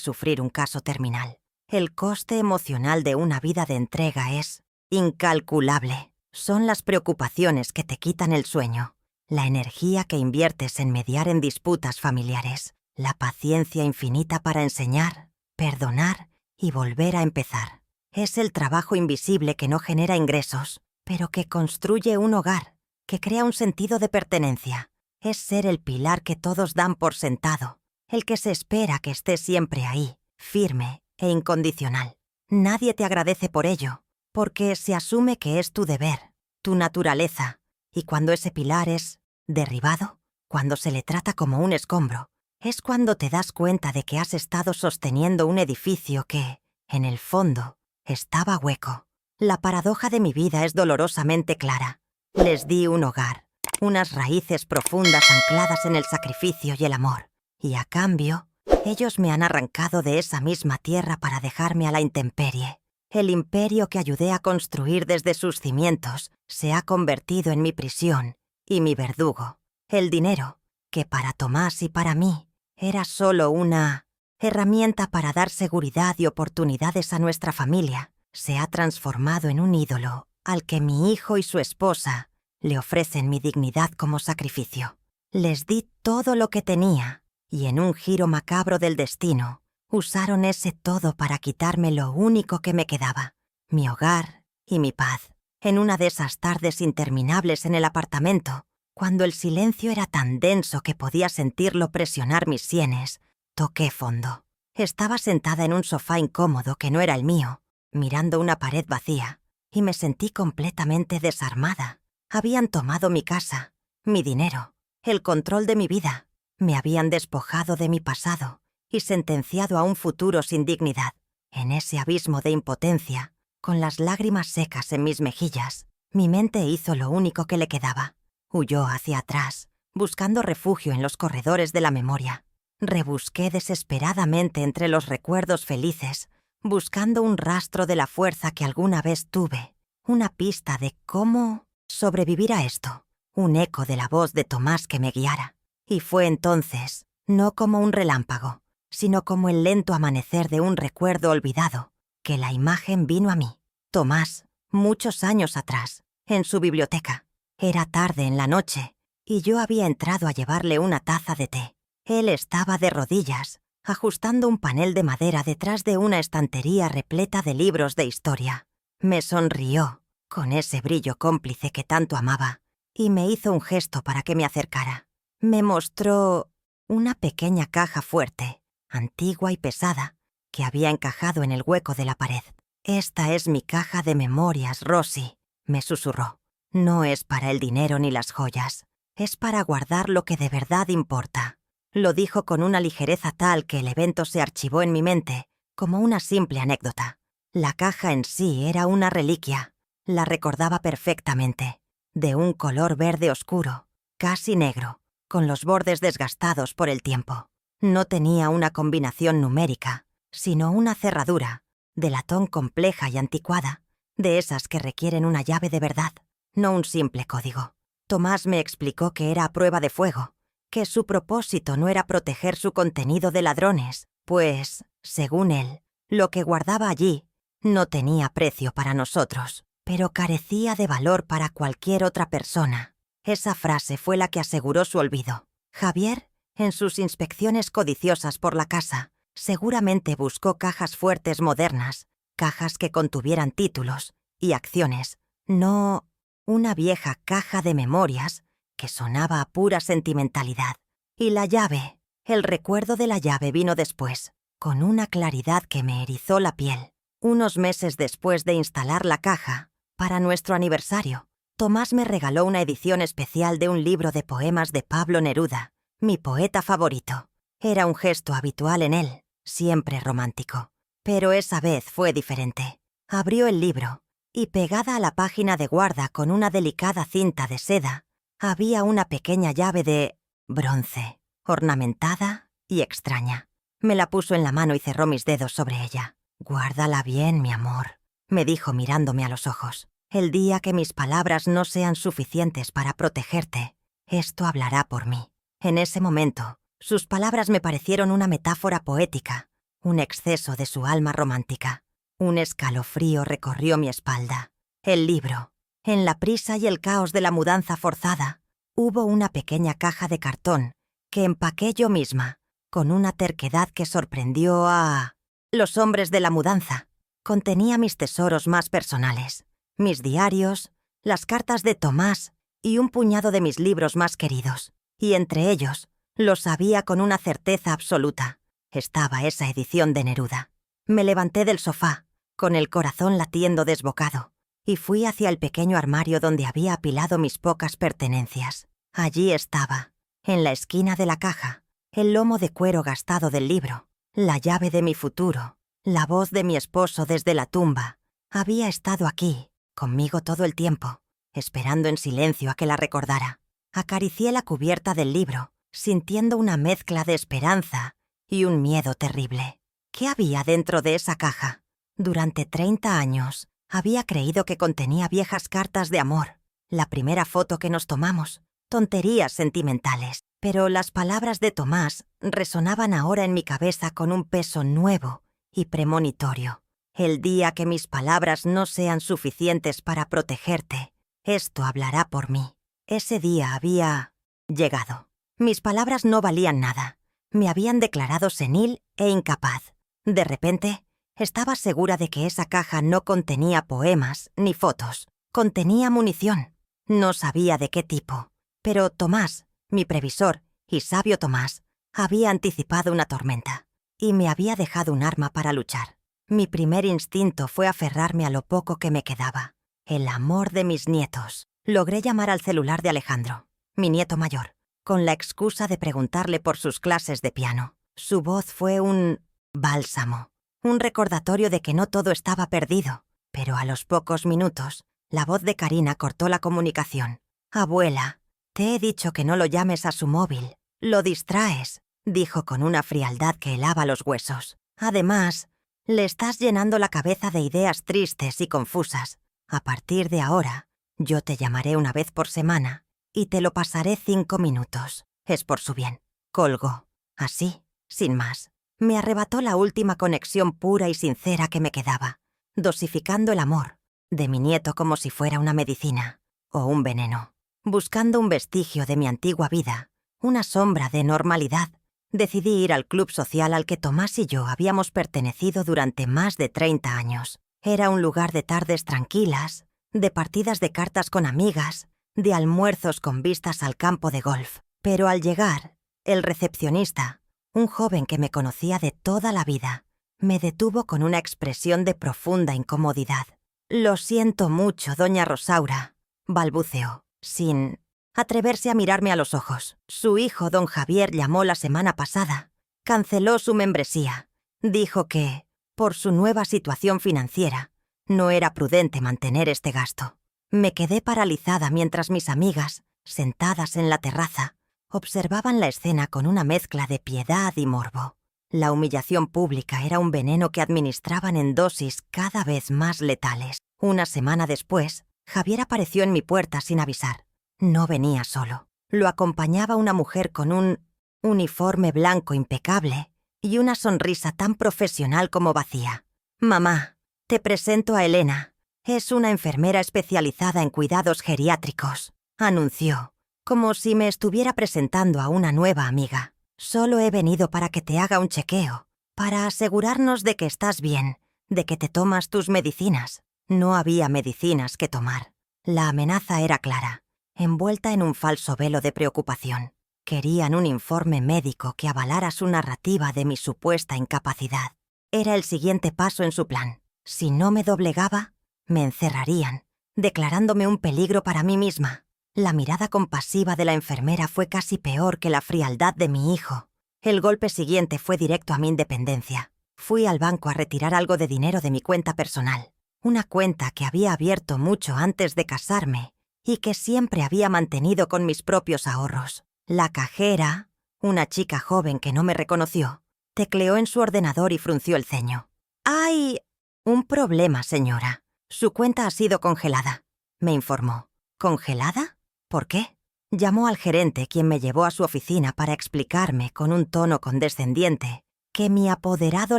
sufrir un caso terminal. El coste emocional de una vida de entrega es incalculable. Son las preocupaciones que te quitan el sueño, la energía que inviertes en mediar en disputas familiares, la paciencia infinita para enseñar, perdonar y volver a empezar. Es el trabajo invisible que no genera ingresos, pero que construye un hogar, que crea un sentido de pertenencia. Es ser el pilar que todos dan por sentado, el que se espera que esté siempre ahí, firme e incondicional. Nadie te agradece por ello, porque se asume que es tu deber, tu naturaleza, y cuando ese pilar es derribado, cuando se le trata como un escombro, Es cuando te das cuenta de que has estado sosteniendo un edificio que, en el fondo, estaba hueco. La paradoja de mi vida es dolorosamente clara. Les di un hogar, unas raíces profundas ancladas en el sacrificio y el amor. Y a cambio, ellos me han arrancado de esa misma tierra para dejarme a la intemperie. El imperio que ayudé a construir desde sus cimientos se ha convertido en mi prisión y mi verdugo. El dinero, que para Tomás y para mí era solo una herramienta para dar seguridad y oportunidades a nuestra familia, se ha transformado en un ídolo al que mi hijo y su esposa le ofrecen mi dignidad como sacrificio. Les di todo lo que tenía y en un giro macabro del destino, usaron ese todo para quitarme lo único que me quedaba, mi hogar y mi paz. En una de esas tardes interminables en el apartamento, cuando el silencio era tan denso que podía sentirlo presionar mis sienes, toqué fondo. Estaba sentada en un sofá incómodo que no era el mío, mirando una pared vacía, y me sentí completamente desarmada. Habían tomado mi casa, mi dinero, el control de mi vida. Me habían despojado de mi pasado y sentenciado a un futuro sin dignidad. En ese abismo de impotencia, con las lágrimas secas en mis mejillas, mi mente hizo lo único que le quedaba. Huyó hacia atrás, buscando refugio en los corredores de la memoria. Rebusqué desesperadamente entre los recuerdos felices, buscando un rastro de la fuerza que alguna vez tuve, una pista de cómo sobrevivir a esto, un eco de la voz de Tomás que me guiara. Y fue entonces, no como un relámpago, sino como el lento amanecer de un recuerdo olvidado, que la imagen vino a mí. Tomás, muchos años atrás, en su biblioteca. Era tarde en la noche, y yo había entrado a llevarle una taza de té. Él estaba de rodillas, ajustando un panel de madera detrás de una estantería repleta de libros de historia. Me sonrió, con ese brillo cómplice que tanto amaba, y me hizo un gesto para que me acercara. Me mostró una pequeña caja fuerte, antigua y pesada, que había encajado en el hueco de la pared. «Esta es mi caja de memorias, Rosie», me susurró. «No es para el dinero ni las joyas, es para guardar lo que de verdad importa». Lo dijo con una ligereza tal que el evento se archivó en mi mente como una simple anécdota. La caja en sí era una reliquia. La recordaba perfectamente, de un color verde oscuro, casi negro, con los bordes desgastados por el tiempo. No tenía una combinación numérica, sino una cerradura, de latón compleja y anticuada, de esas que requieren una llave de verdad, no un simple código. Tomás me explicó que era a prueba de fuego, que su propósito no era proteger su contenido de ladrones, pues, según él, lo que guardaba allí no tenía precio para nosotros, pero carecía de valor para cualquier otra persona. Esa frase fue la que aseguró su olvido. Javier, en sus inspecciones codiciosas por la casa, seguramente buscó cajas fuertes modernas, cajas que contuvieran títulos y acciones, no una vieja caja de memorias que sonaba a pura sentimentalidad. Y la llave, el recuerdo de la llave vino después, con una claridad que me erizó la piel. Unos meses después de instalar la caja, para nuestro aniversario, Tomás me regaló una edición especial de un libro de poemas de Pablo Neruda, mi poeta favorito. Era un gesto habitual en él, siempre romántico. Pero esa vez fue diferente. Abrió el libro, y pegada a la página de guarda con una delicada cinta de seda, había una pequeña llave de bronce, ornamentada y extraña. Me la puso en la mano y cerró mis dedos sobre ella. «Guárdala bien, mi amor», me dijo mirándome a los ojos. «El día que mis palabras no sean suficientes para protegerte, esto hablará por mí». En ese momento, sus palabras me parecieron una metáfora poética, un exceso de su alma romántica. Un escalofrío recorrió mi espalda. El libro. En la prisa y el caos de la mudanza forzada, hubo una pequeña caja de cartón que empaqué yo misma, con una terquedad que sorprendió a los hombres de la mudanza. Contenía mis tesoros más personales, mis diarios, las cartas de Tomás y un puñado de mis libros más queridos. Y entre ellos, lo sabía con una certeza absoluta, estaba esa edición de Neruda. Me levanté del sofá, con el corazón latiendo desbocado, y fui hacia el pequeño armario donde había apilado mis pocas pertenencias. Allí estaba, en la esquina de la caja, el lomo de cuero gastado del libro, la llave de mi futuro, la voz de mi esposo desde la tumba. Había estado aquí, conmigo todo el tiempo, esperando en silencio a que la recordara. Acaricié la cubierta del libro, sintiendo una mezcla de esperanza y un miedo terrible. ¿Qué había dentro de esa caja? Durante 30 años había creído que contenía viejas cartas de amor, la primera foto que nos tomamos, tonterías sentimentales. Pero las palabras de Tomás resonaban ahora en mi cabeza con un peso nuevo y premonitorio. El día que mis palabras no sean suficientes para protegerte, esto hablará por mí. Ese día había llegado. Mis palabras no valían nada. Me habían declarado senil e incapaz. De repente, estaba segura de que esa caja no contenía poemas ni fotos. Contenía munición. No sabía de qué tipo. Pero Tomás, mi previsor, y sabio Tomás, había anticipado una tormenta y me había dejado un arma para luchar. Mi primer instinto fue aferrarme a lo poco que me quedaba, el amor de mis nietos. Logré llamar al celular de Alejandro, mi nieto mayor, con la excusa de preguntarle por sus clases de piano. Su voz fue un bálsamo, un recordatorio de que no todo estaba perdido. Pero a los pocos minutos, la voz de Karina cortó la comunicación. «Abuela, te he dicho que no lo llames a su móvil. Lo distraes», dijo con una frialdad que helaba los huesos. «Además, le estás llenando la cabeza de ideas tristes y confusas. A partir de ahora, yo te llamaré una vez por semana y te lo pasaré 5 minutos. Es por su bien». Colgó. Así, sin más. Me arrebató la última conexión pura y sincera que me quedaba, dosificando el amor de mi nieto como si fuera una medicina o un veneno. Buscando un vestigio de mi antigua vida, una sombra de normalidad, decidí ir al club social al que Tomás y yo habíamos pertenecido durante más de 30 años. Era un lugar de tardes tranquilas, de partidas de cartas con amigas, de almuerzos con vistas al campo de golf. Pero al llegar, el recepcionista, un joven que me conocía de toda la vida, me detuvo con una expresión de profunda incomodidad. «Lo siento mucho, doña Rosaura», balbuceó, sin atreverse a mirarme a los ojos. «Su hijo, don Javier, llamó la semana pasada. Canceló su membresía. Dijo que, por su nueva situación financiera, no era prudente mantener este gasto». Me quedé paralizada mientras mis amigas, sentadas en la terraza, observaban la escena con una mezcla de piedad y morbo. La humillación pública era un veneno que administraban en dosis cada vez más letales. Una semana después, Javier apareció en mi puerta sin avisar. No venía solo. Lo acompañaba una mujer con un uniforme blanco impecable y una sonrisa tan profesional como vacía. «Mamá, te presento a Elena. Es una enfermera especializada en cuidados geriátricos», anunció, como si me estuviera presentando a una nueva amiga. «Solo he venido para que te haga un chequeo, para asegurarnos de que estás bien, de que te tomas tus medicinas». No había medicinas que tomar. La amenaza era clara, envuelta en un falso velo de preocupación. Querían un informe médico que avalara su narrativa de mi supuesta incapacidad. Era el siguiente paso en su plan. Si no me doblegaba, me encerrarían, declarándome un peligro para mí misma. La mirada compasiva de la enfermera fue casi peor que la frialdad de mi hijo. El golpe siguiente fue directo a mi independencia. Fui al banco a retirar algo de dinero de mi cuenta personal. Una cuenta que había abierto mucho antes de casarme y que siempre había mantenido con mis propios ahorros. La cajera, una chica joven que no me reconoció, tecleó en su ordenador y frunció el ceño. «Hay un problema, señora. Su cuenta ha sido congelada», me informó. «¿Congelada? ¿Por qué?». Llamó al gerente, quien me llevó a su oficina para explicarme con un tono condescendiente que mi apoderado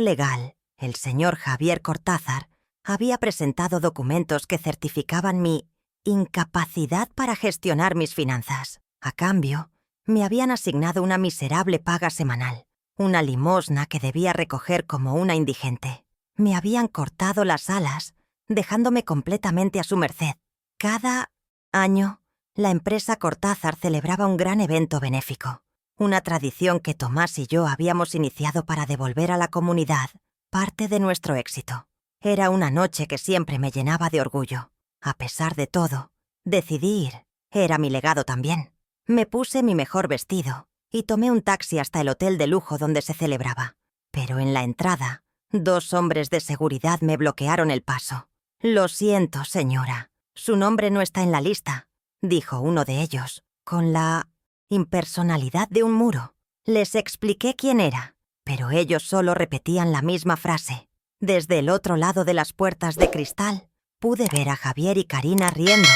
legal, el señor Javier Cortázar, había presentado documentos que certificaban mi incapacidad para gestionar mis finanzas. A cambio, me habían asignado una miserable paga semanal, una limosna que debía recoger como una indigente. Me habían cortado las alas, dejándome completamente a su merced. Cada año, la empresa Cortázar celebraba un gran evento benéfico, una tradición que Tomás y yo habíamos iniciado para devolver a la comunidad parte de nuestro éxito. Era una noche que siempre me llenaba de orgullo. A pesar de todo, decidí ir. Era mi legado también. Me puse mi mejor vestido y tomé un taxi hasta el hotel de lujo donde se celebraba. Pero en la entrada, 2 hombres de seguridad me bloquearon el paso. «Lo siento, señora. Su nombre no está en la lista», dijo uno de ellos, con la impersonalidad de un muro. Les expliqué quién era, pero ellos solo repetían la misma frase. Desde el otro lado de las puertas de cristal, pude ver a Javier y Karina riendo,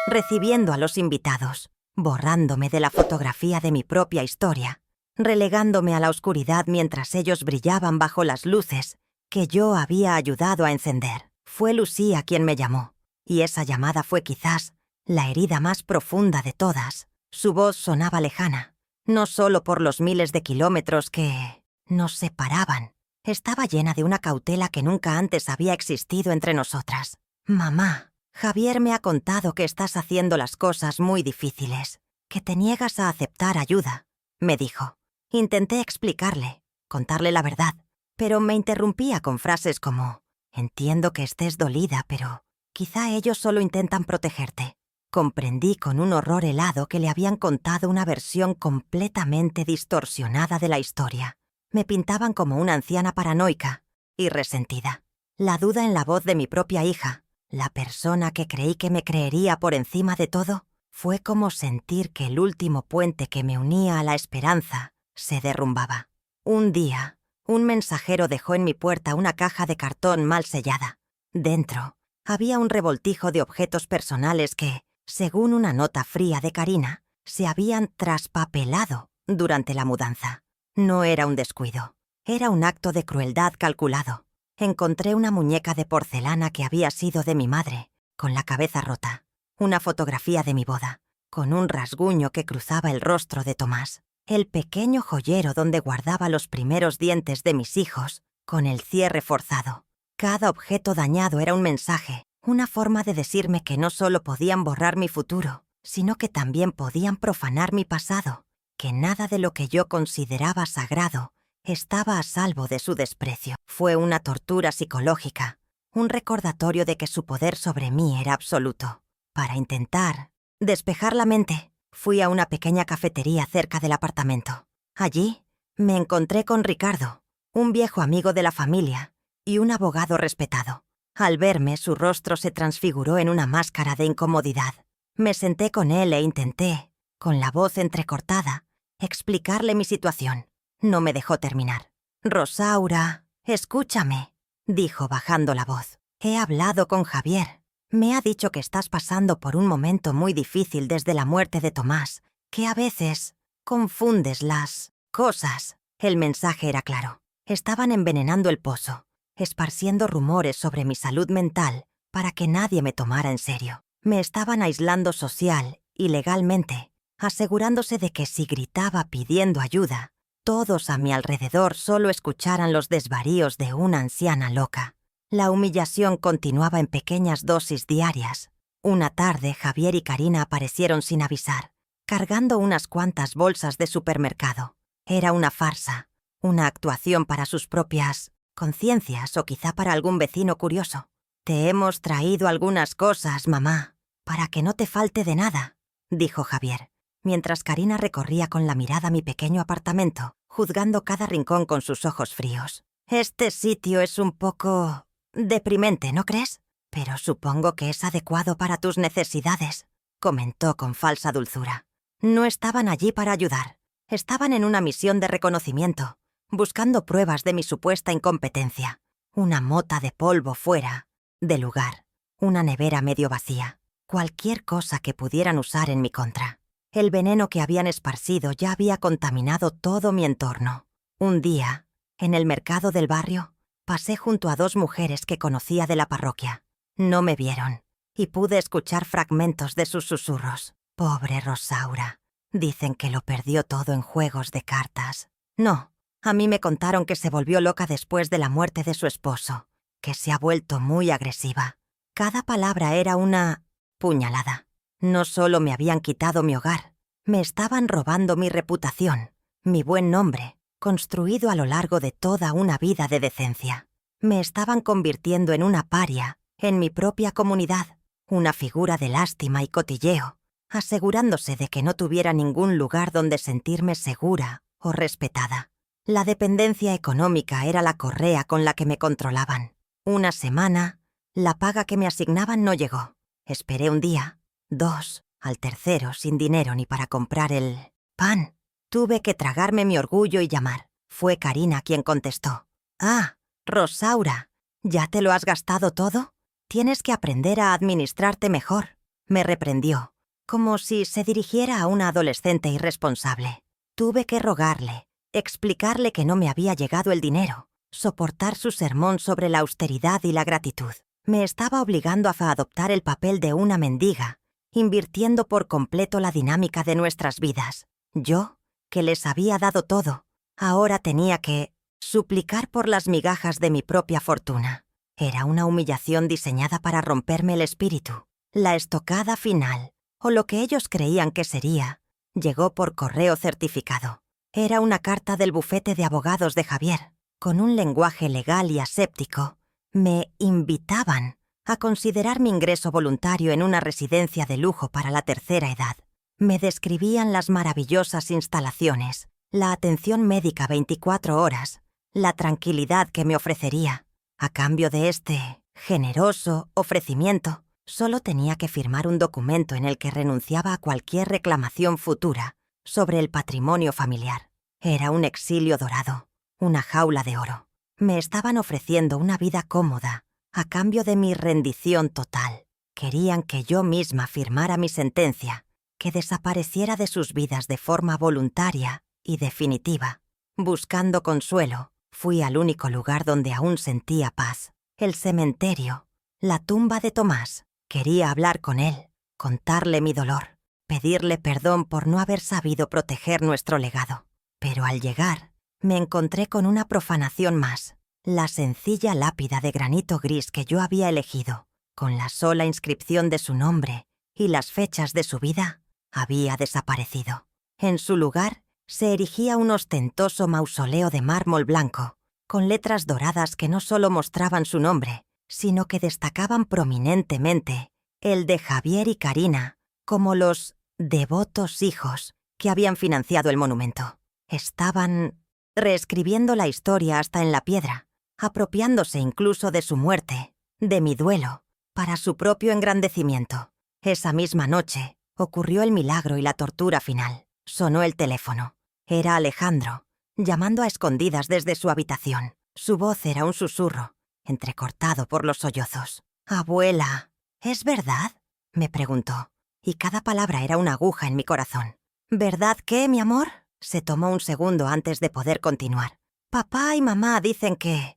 recibiendo a los invitados, borrándome de la fotografía de mi propia historia, relegándome a la oscuridad mientras ellos brillaban bajo las luces que yo había ayudado a encender. Fue Lucía quien me llamó, y esa llamada fue quizás la herida más profunda de todas. Su voz sonaba lejana, no solo por los miles de kilómetros que nos separaban. Estaba llena de una cautela que nunca antes había existido entre nosotras. «Mamá, Javier me ha contado que estás haciendo las cosas muy difíciles, que te niegas a aceptar ayuda», me dijo. Intenté explicarle, contarle la verdad, pero me interrumpía con frases como: «Entiendo que estés dolida, pero quizá ellos solo intentan protegerte». Comprendí con un horror helado que le habían contado una versión completamente distorsionada de la historia. Me pintaban como una anciana paranoica y resentida. La duda en la voz de mi propia hija, la persona que creí que me creería por encima de todo, fue como sentir que el último puente que me unía a la esperanza se derrumbaba. Un día, un mensajero dejó en mi puerta una caja de cartón mal sellada. Dentro había un revoltijo de objetos personales que, según una nota fría de Karina, se habían traspapelado durante la mudanza. No era un descuido, era un acto de crueldad calculado. Encontré una muñeca de porcelana que había sido de mi madre, con la cabeza rota, una fotografía de mi boda, con un rasguño que cruzaba el rostro de Tomás, el pequeño joyero donde guardaba los primeros dientes de mis hijos, con el cierre forzado. Cada objeto dañado era un mensaje, una forma de decirme que no solo podían borrar mi futuro, sino que también podían profanar mi pasado, que nada de lo que yo consideraba sagrado estaba a salvo de su desprecio. Fue una tortura psicológica, un recordatorio de que su poder sobre mí era absoluto. Para intentar despejar la mente, fui a una pequeña cafetería cerca del apartamento. Allí me encontré con Ricardo, un viejo amigo de la familia y un abogado respetado. Al verme, su rostro se transfiguró en una máscara de incomodidad. Me senté con él e intenté, con la voz entrecortada, explicarle mi situación. No me dejó terminar. «Rosaura, escúchame», dijo bajando la voz. «He hablado con Javier. Me ha dicho que estás pasando por un momento muy difícil desde la muerte de Tomás, que a veces confundes las cosas». El mensaje era claro. Estaban envenenando el pozo, esparciendo rumores sobre mi salud mental para que nadie me tomara en serio. Me estaban aislando social y legalmente, asegurándose de que si gritaba pidiendo ayuda, todos a mi alrededor solo escucharan los desvaríos de una anciana loca. La humillación continuaba en pequeñas dosis diarias. Una tarde, Javier y Karina aparecieron sin avisar, cargando unas cuantas bolsas de supermercado. Era una farsa, una actuación para sus propias conciencias o quizá para algún vecino curioso. «Te hemos traído algunas cosas, mamá, para que no te falte de nada», dijo Javier, mientras Karina recorría con la mirada mi pequeño apartamento, juzgando cada rincón con sus ojos fríos. «Este sitio es un poco deprimente, ¿no crees? Pero supongo que es adecuado para tus necesidades», comentó con falsa dulzura. No estaban allí para ayudar. Estaban en una misión de reconocimiento, buscando pruebas de mi supuesta incompetencia. Una mota de polvo fuera de lugar, una nevera medio vacía, cualquier cosa que pudieran usar en mi contra. El veneno que habían esparcido ya había contaminado todo mi entorno. Un día, en el mercado del barrio, pasé junto a 2 mujeres que conocía de la parroquia. No me vieron, y pude escuchar fragmentos de sus susurros. «Pobre Rosaura. Dicen que lo perdió todo en juegos de cartas». No, a mí me contaron que se volvió loca después de la muerte de su esposo, que se ha vuelto muy agresiva. Cada palabra era una puñalada. No solo me habían quitado mi hogar, me estaban robando mi reputación, mi buen nombre, construido a lo largo de toda una vida de decencia. Me estaban convirtiendo en una paria en mi propia comunidad, una figura de lástima y cotilleo, asegurándose de que no tuviera ningún lugar donde sentirme segura o respetada. La dependencia económica era la correa con la que me controlaban. Una semana, la paga que me asignaban no llegó. Esperé un día, 2, al tercero sin dinero ni para comprar el pan. Tuve que tragarme mi orgullo y llamar. Fue Karina quien contestó. «Ah, Rosaura, ¿ya te lo has gastado todo? Tienes que aprender a administrarte mejor», me reprendió, como si se dirigiera a una adolescente irresponsable. Tuve que rogarle, explicarle que no me había llegado el dinero, soportar su sermón sobre la austeridad y la gratitud. Me estaba obligando a adoptar el papel de una mendiga, invirtiendo por completo la dinámica de nuestras vidas. Yo, que les había dado todo, ahora tenía que suplicar por las migajas de mi propia fortuna. Era una humillación diseñada para romperme el espíritu. La estocada final, o lo que ellos creían que sería, llegó por correo certificado. Era una carta del bufete de abogados de Javier. Con un lenguaje legal y aséptico, me invitaban a considerar mi ingreso voluntario en una residencia de lujo para la tercera edad. Me describían las maravillosas instalaciones, la atención médica 24 horas, la tranquilidad que me ofrecería. A cambio de este generoso ofrecimiento, solo tenía que firmar un documento en el que renunciaba a cualquier reclamación futura sobre el patrimonio familiar. Era un exilio dorado, una jaula de oro. Me estaban ofreciendo una vida cómoda a cambio de mi rendición total. Querían que yo misma firmara mi sentencia, que desapareciera de sus vidas de forma voluntaria y definitiva. Buscando consuelo, fui al único lugar donde aún sentía paz, el cementerio, la tumba de Tomás. Quería hablar con él, contarle mi dolor, pedirle perdón por no haber sabido proteger nuestro legado. Pero al llegar, me encontré con una profanación más. La sencilla lápida de granito gris que yo había elegido, con la sola inscripción de su nombre y las fechas de su vida, había desaparecido. En su lugar se erigía un ostentoso mausoleo de mármol blanco, con letras doradas que no solo mostraban su nombre, sino que destacaban prominentemente el de Javier y Karina, como los devotos hijos que habían financiado el monumento. Estaban reescribiendo la historia hasta en la piedra, apropiándose incluso de su muerte, de mi duelo, para su propio engrandecimiento. Esa misma noche ocurrió el milagro y la tortura final. Sonó el teléfono. Era Alejandro, llamando a escondidas desde su habitación. Su voz era un susurro, entrecortado por los sollozos. «Abuela, ¿es verdad?», me preguntó, y cada palabra era una aguja en mi corazón. «¿Verdad qué, mi amor?». Se tomó un segundo antes de poder continuar. «Papá y mamá dicen que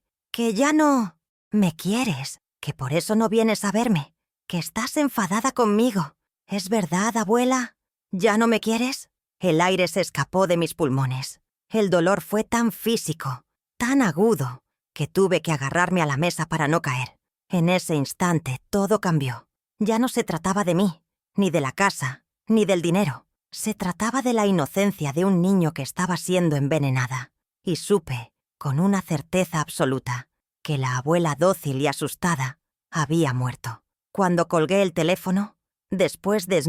ya no me quieres, que por eso no vienes a verme, que estás enfadada conmigo. ¿Es verdad, abuela? ¿Ya no me quieres?». El aire se escapó de mis pulmones. El dolor fue tan físico, tan agudo, que tuve que agarrarme a la mesa para no caer. En ese instante todo cambió. Ya no se trataba de mí, ni de la casa, ni del dinero. Se trataba de la inocencia de un niño que estaba siendo envenenada. Y supe, con una certeza absoluta, que la abuela dócil y asustada había muerto. Cuando colgué el teléfono, después de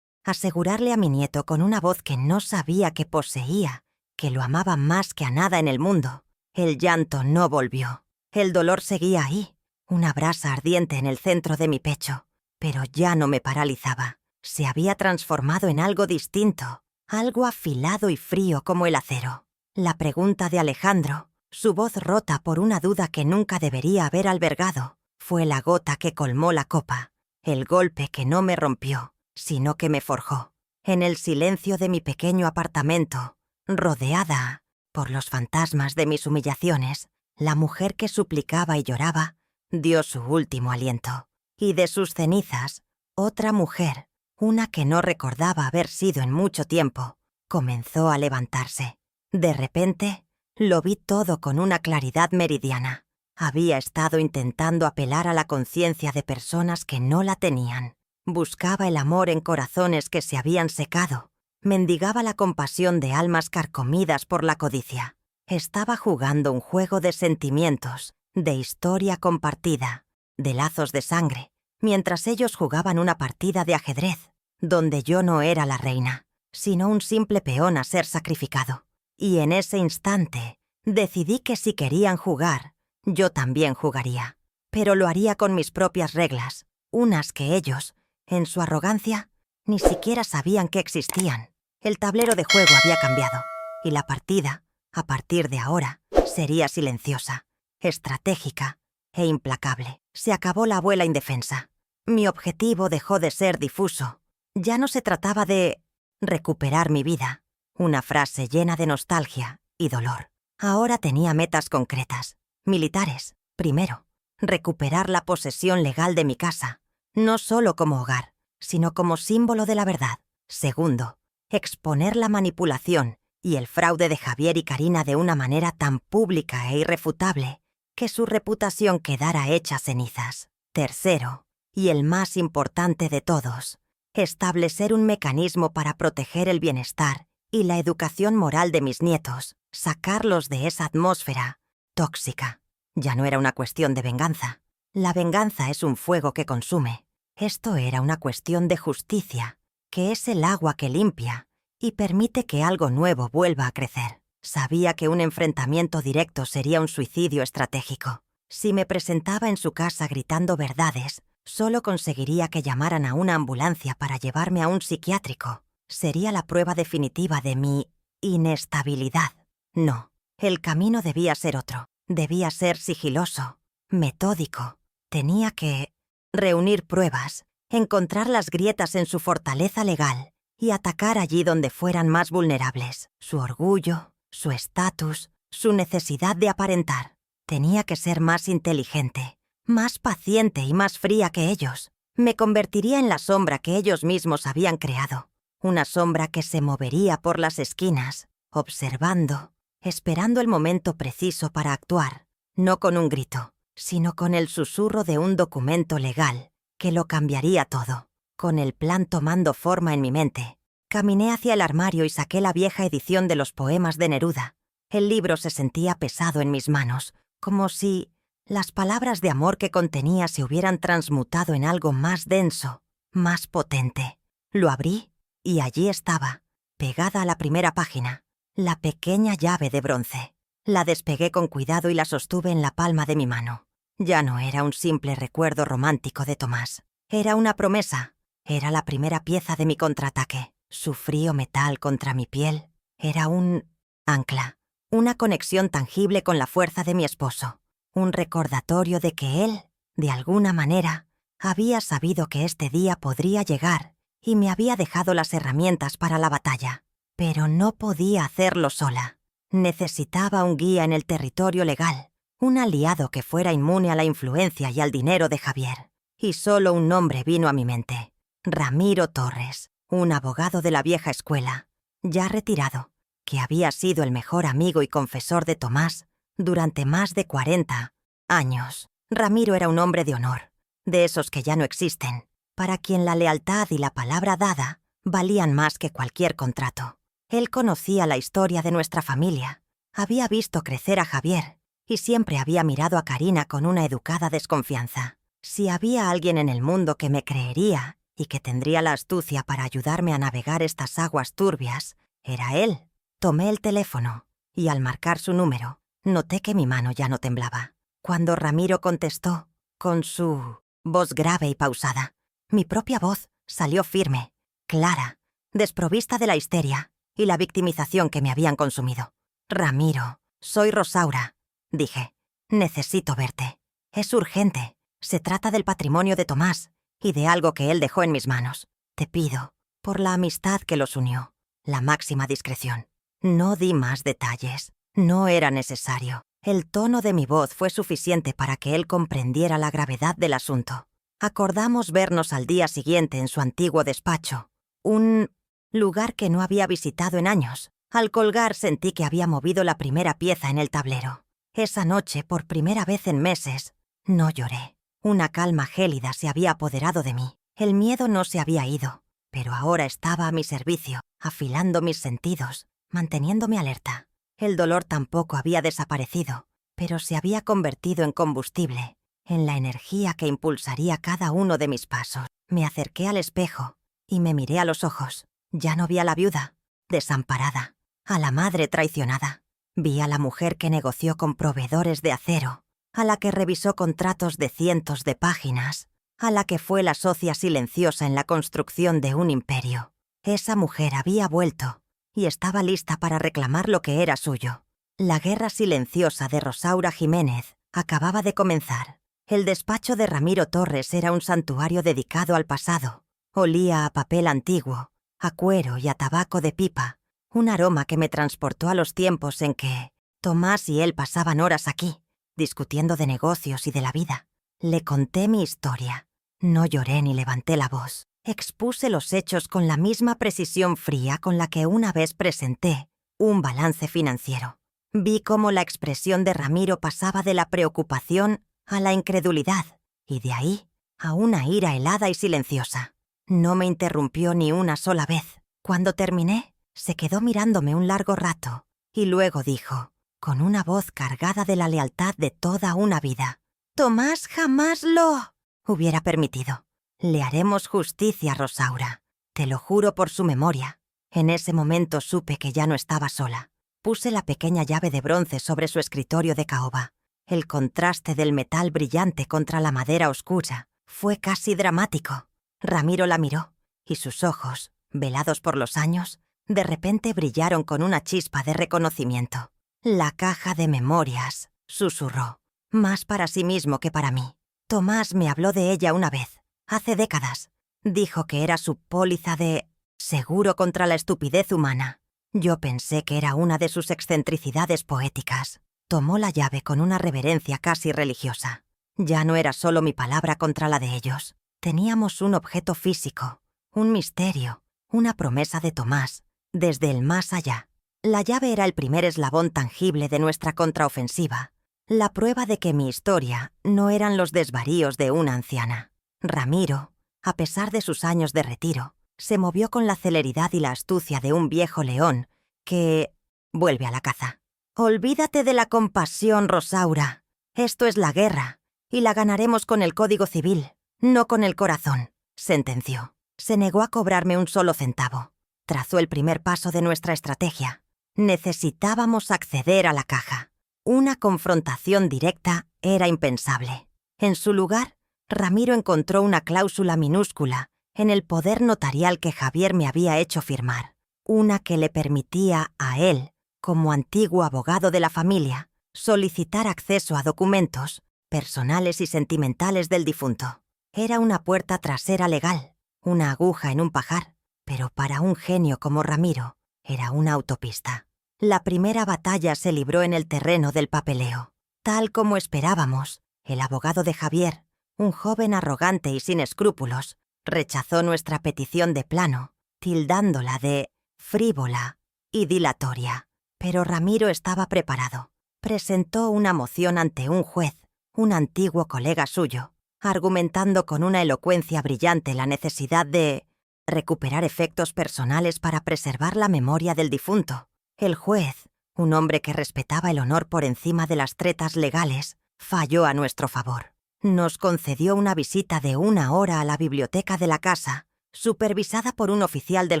asegurarle a mi nieto con una voz que no sabía que poseía, que lo amaba más que a nada en el mundo, el llanto no volvió. El dolor seguía ahí, una brasa ardiente en el centro de mi pecho, pero ya no me paralizaba. Se había transformado en algo distinto, algo afilado y frío como el acero. La pregunta de Alejandro, su voz rota por una duda que nunca debería haber albergado, fue la gota que colmó la copa, el golpe que no me rompió, sino que me forjó. En el silencio de mi pequeño apartamento, rodeada por los fantasmas de mis humillaciones, la mujer que suplicaba y lloraba dio su último aliento. Y de sus cenizas, otra mujer, una que no recordaba haber sido en mucho tiempo, comenzó a levantarse. De repente, lo vi todo con una claridad meridiana. Había estado intentando apelar a la conciencia de personas que no la tenían. Buscaba el amor en corazones que se habían secado. Mendigaba la compasión de almas carcomidas por la codicia. Estaba jugando un juego de sentimientos, de historia compartida, de lazos de sangre, mientras ellos jugaban una partida de ajedrez. donde yo no era la reina, sino un simple peón a ser sacrificado. Y en ese instante decidí que si querían jugar, yo también jugaría. Pero lo haría con mis propias reglas, unas que ellos, en su arrogancia, ni siquiera sabían que existían. El tablero de juego había cambiado, y la partida, a partir de ahora, sería silenciosa, estratégica e implacable. Se acabó la abuela indefensa. Mi objetivo dejó de ser difuso. Ya no se trataba de recuperar mi vida, una frase llena de nostalgia y dolor. Ahora tenía metas concretas, militares. Primero, recuperar la posesión legal de mi casa, no solo como hogar, sino como símbolo de la verdad. Segundo, exponer la manipulación y el fraude de Javier y Karina de una manera tan pública e irrefutable que su reputación quedara hecha cenizas. Tercero, y el más importante de todos, establecer un mecanismo para proteger el bienestar y la educación moral de mis nietos, sacarlos de esa atmósfera tóxica. Ya no era una cuestión de venganza. La venganza es un fuego que consume. Esto era una cuestión de justicia, que es el agua que limpia y permite que algo nuevo vuelva a crecer. Sabía que un enfrentamiento directo sería un suicidio estratégico. Si me presentaba en su casa gritando verdades, solo conseguiría que llamaran a una ambulancia para llevarme a un psiquiátrico. Sería la prueba definitiva de mi inestabilidad. No, el camino debía ser otro. Debía ser sigiloso, metódico. Tenía que reunir pruebas, encontrar las grietas en su fortaleza legal y atacar allí donde fueran más vulnerables. Su orgullo, su estatus, su necesidad de aparentar. Tenía que ser más inteligente, más paciente y más fría que ellos. Me convertiría en la sombra que ellos mismos habían creado. Una sombra que se movería por las esquinas, observando, esperando el momento preciso para actuar, no con un grito, sino con el susurro de un documento legal que lo cambiaría todo. Con el plan tomando forma en mi mente, caminé hacia el armario y saqué la vieja edición de los poemas de Neruda. El libro se sentía pesado en mis manos, como si las palabras de amor que contenía se hubieran transmutado en algo más denso, más potente. Lo abrí y allí estaba, pegada a la primera página, la pequeña llave de bronce. La despegué con cuidado y la sostuve en la palma de mi mano. Ya no era un simple recuerdo romántico de Tomás. Era una promesa. Era la primera pieza de mi contraataque. Su frío metal contra mi piel era un ancla, una conexión tangible con la fuerza de mi esposo, un recordatorio de que él, de alguna manera, había sabido que este día podría llegar y me había dejado las herramientas para la batalla. Pero no podía hacerlo sola. Necesitaba un guía en el territorio legal, un aliado que fuera inmune a la influencia y al dinero de Javier. Y solo un nombre vino a mi mente: Ramiro Torres, un abogado de la vieja escuela, ya retirado, que había sido el mejor amigo y confesor de Tomás durante más de 40 años. Ramiro era un hombre de honor, de esos que ya no existen, para quien la lealtad y la palabra dada valían más que cualquier contrato. Él conocía la historia de nuestra familia, había visto crecer a Javier y siempre había mirado a Karina con una educada desconfianza. Si había alguien en el mundo que me creería y que tendría la astucia para ayudarme a navegar estas aguas turbias, era él. Tomé el teléfono y al marcar su número, noté que mi mano ya no temblaba. Cuando Ramiro contestó, con su voz grave y pausada, mi propia voz salió firme, clara, desprovista de la histeria y la victimización que me habían consumido. Ramiro, soy Rosaura, dije. Necesito verte. Es urgente. Se trata del patrimonio de Tomás y de algo que él dejó en mis manos. Te pido, por la amistad que los unió, la máxima discreción. No di más detalles. No era necesario. El tono de mi voz fue suficiente para que él comprendiera la gravedad del asunto. Acordamos vernos al día siguiente en su antiguo despacho, un lugar que no había visitado en años. Al colgar sentí que había movido la primera pieza en el tablero. Esa noche, por primera vez en meses, no lloré. Una calma gélida se había apoderado de mí. El miedo no se había ido, pero ahora estaba a mi servicio, afilando mis sentidos, manteniéndome alerta. El dolor tampoco había desaparecido, pero se había convertido en combustible, en la energía que impulsaría cada uno de mis pasos. Me acerqué al espejo y me miré a los ojos. Ya no vi a la viuda, desamparada, a la madre traicionada. Vi a la mujer que negoció con proveedores de acero, a la que revisó contratos de cientos de páginas, a la que fue la socia silenciosa en la construcción de un imperio. Esa mujer había vuelto y estaba lista para reclamar lo que era suyo. La guerra silenciosa de Rosaura Jiménez acababa de comenzar. El despacho de Ramiro Torres era un santuario dedicado al pasado. Olía a papel antiguo, a cuero y a tabaco de pipa, un aroma que me transportó a los tiempos en que Tomás y él pasaban horas aquí, discutiendo de negocios y de la vida. Le conté mi historia. No lloré ni levanté la voz. Expuse los hechos con la misma precisión fría con la que una vez presenté un balance financiero. Vi cómo la expresión de Ramiro pasaba de la preocupación a la incredulidad, y de ahí a una ira helada y silenciosa. No me interrumpió ni una sola vez. Cuando terminé, se quedó mirándome un largo rato, y luego dijo, con una voz cargada de la lealtad de toda una vida: «Tomás jamás lo hubiera permitido. Le haremos justicia, Rosaura. Te lo juro por su memoria». En ese momento supe que ya no estaba sola. Puse la pequeña llave de bronce sobre su escritorio de caoba. El contraste del metal brillante contra la madera oscura fue casi dramático. Ramiro la miró, y sus ojos, velados por los años, de repente brillaron con una chispa de reconocimiento. «La caja de memorias», susurró, más para sí mismo que para mí. Tomás me habló de ella una vez, hace décadas. Dijo que era su póliza de seguro contra la estupidez humana. Yo pensé que era una de sus excentricidades poéticas. Tomó la llave con una reverencia casi religiosa. Ya no era solo mi palabra contra la de ellos. Teníamos un objeto físico, un misterio, una promesa de Tomás, desde el más allá. La llave era el primer eslabón tangible de nuestra contraofensiva, la prueba de que mi historia no eran los desvaríos de una anciana. Ramiro, a pesar de sus años de retiro, se movió con la celeridad y la astucia de un viejo león que vuelve a la caza. «Olvídate de la compasión, Rosaura. Esto es la guerra, y la ganaremos con el Código Civil, no con el corazón», sentenció. Se negó a cobrarme un solo centavo. Trazó el primer paso de nuestra estrategia. Necesitábamos acceder a la caja. Una confrontación directa era impensable. En su lugar, Ramiro encontró una cláusula minúscula en el poder notarial que Javier me había hecho firmar, una que le permitía a él, como antiguo abogado de la familia, solicitar acceso a documentos personales y sentimentales del difunto. Era una puerta trasera legal, una aguja en un pajar, pero para un genio como Ramiro era una autopista. La primera batalla se libró en el terreno del papeleo. Tal como esperábamos, el abogado de Javier, un joven arrogante y sin escrúpulos, rechazó nuestra petición de plano, tildándola de frívola y dilatoria. Pero Ramiro estaba preparado. Presentó una moción ante un juez, un antiguo colega suyo, argumentando con una elocuencia brillante la necesidad de recuperar efectos personales para preservar la memoria del difunto. El juez, un hombre que respetaba el honor por encima de las tretas legales, falló a nuestro favor. Nos concedió una visita de 1 hora a la biblioteca de la casa, supervisada por un oficial del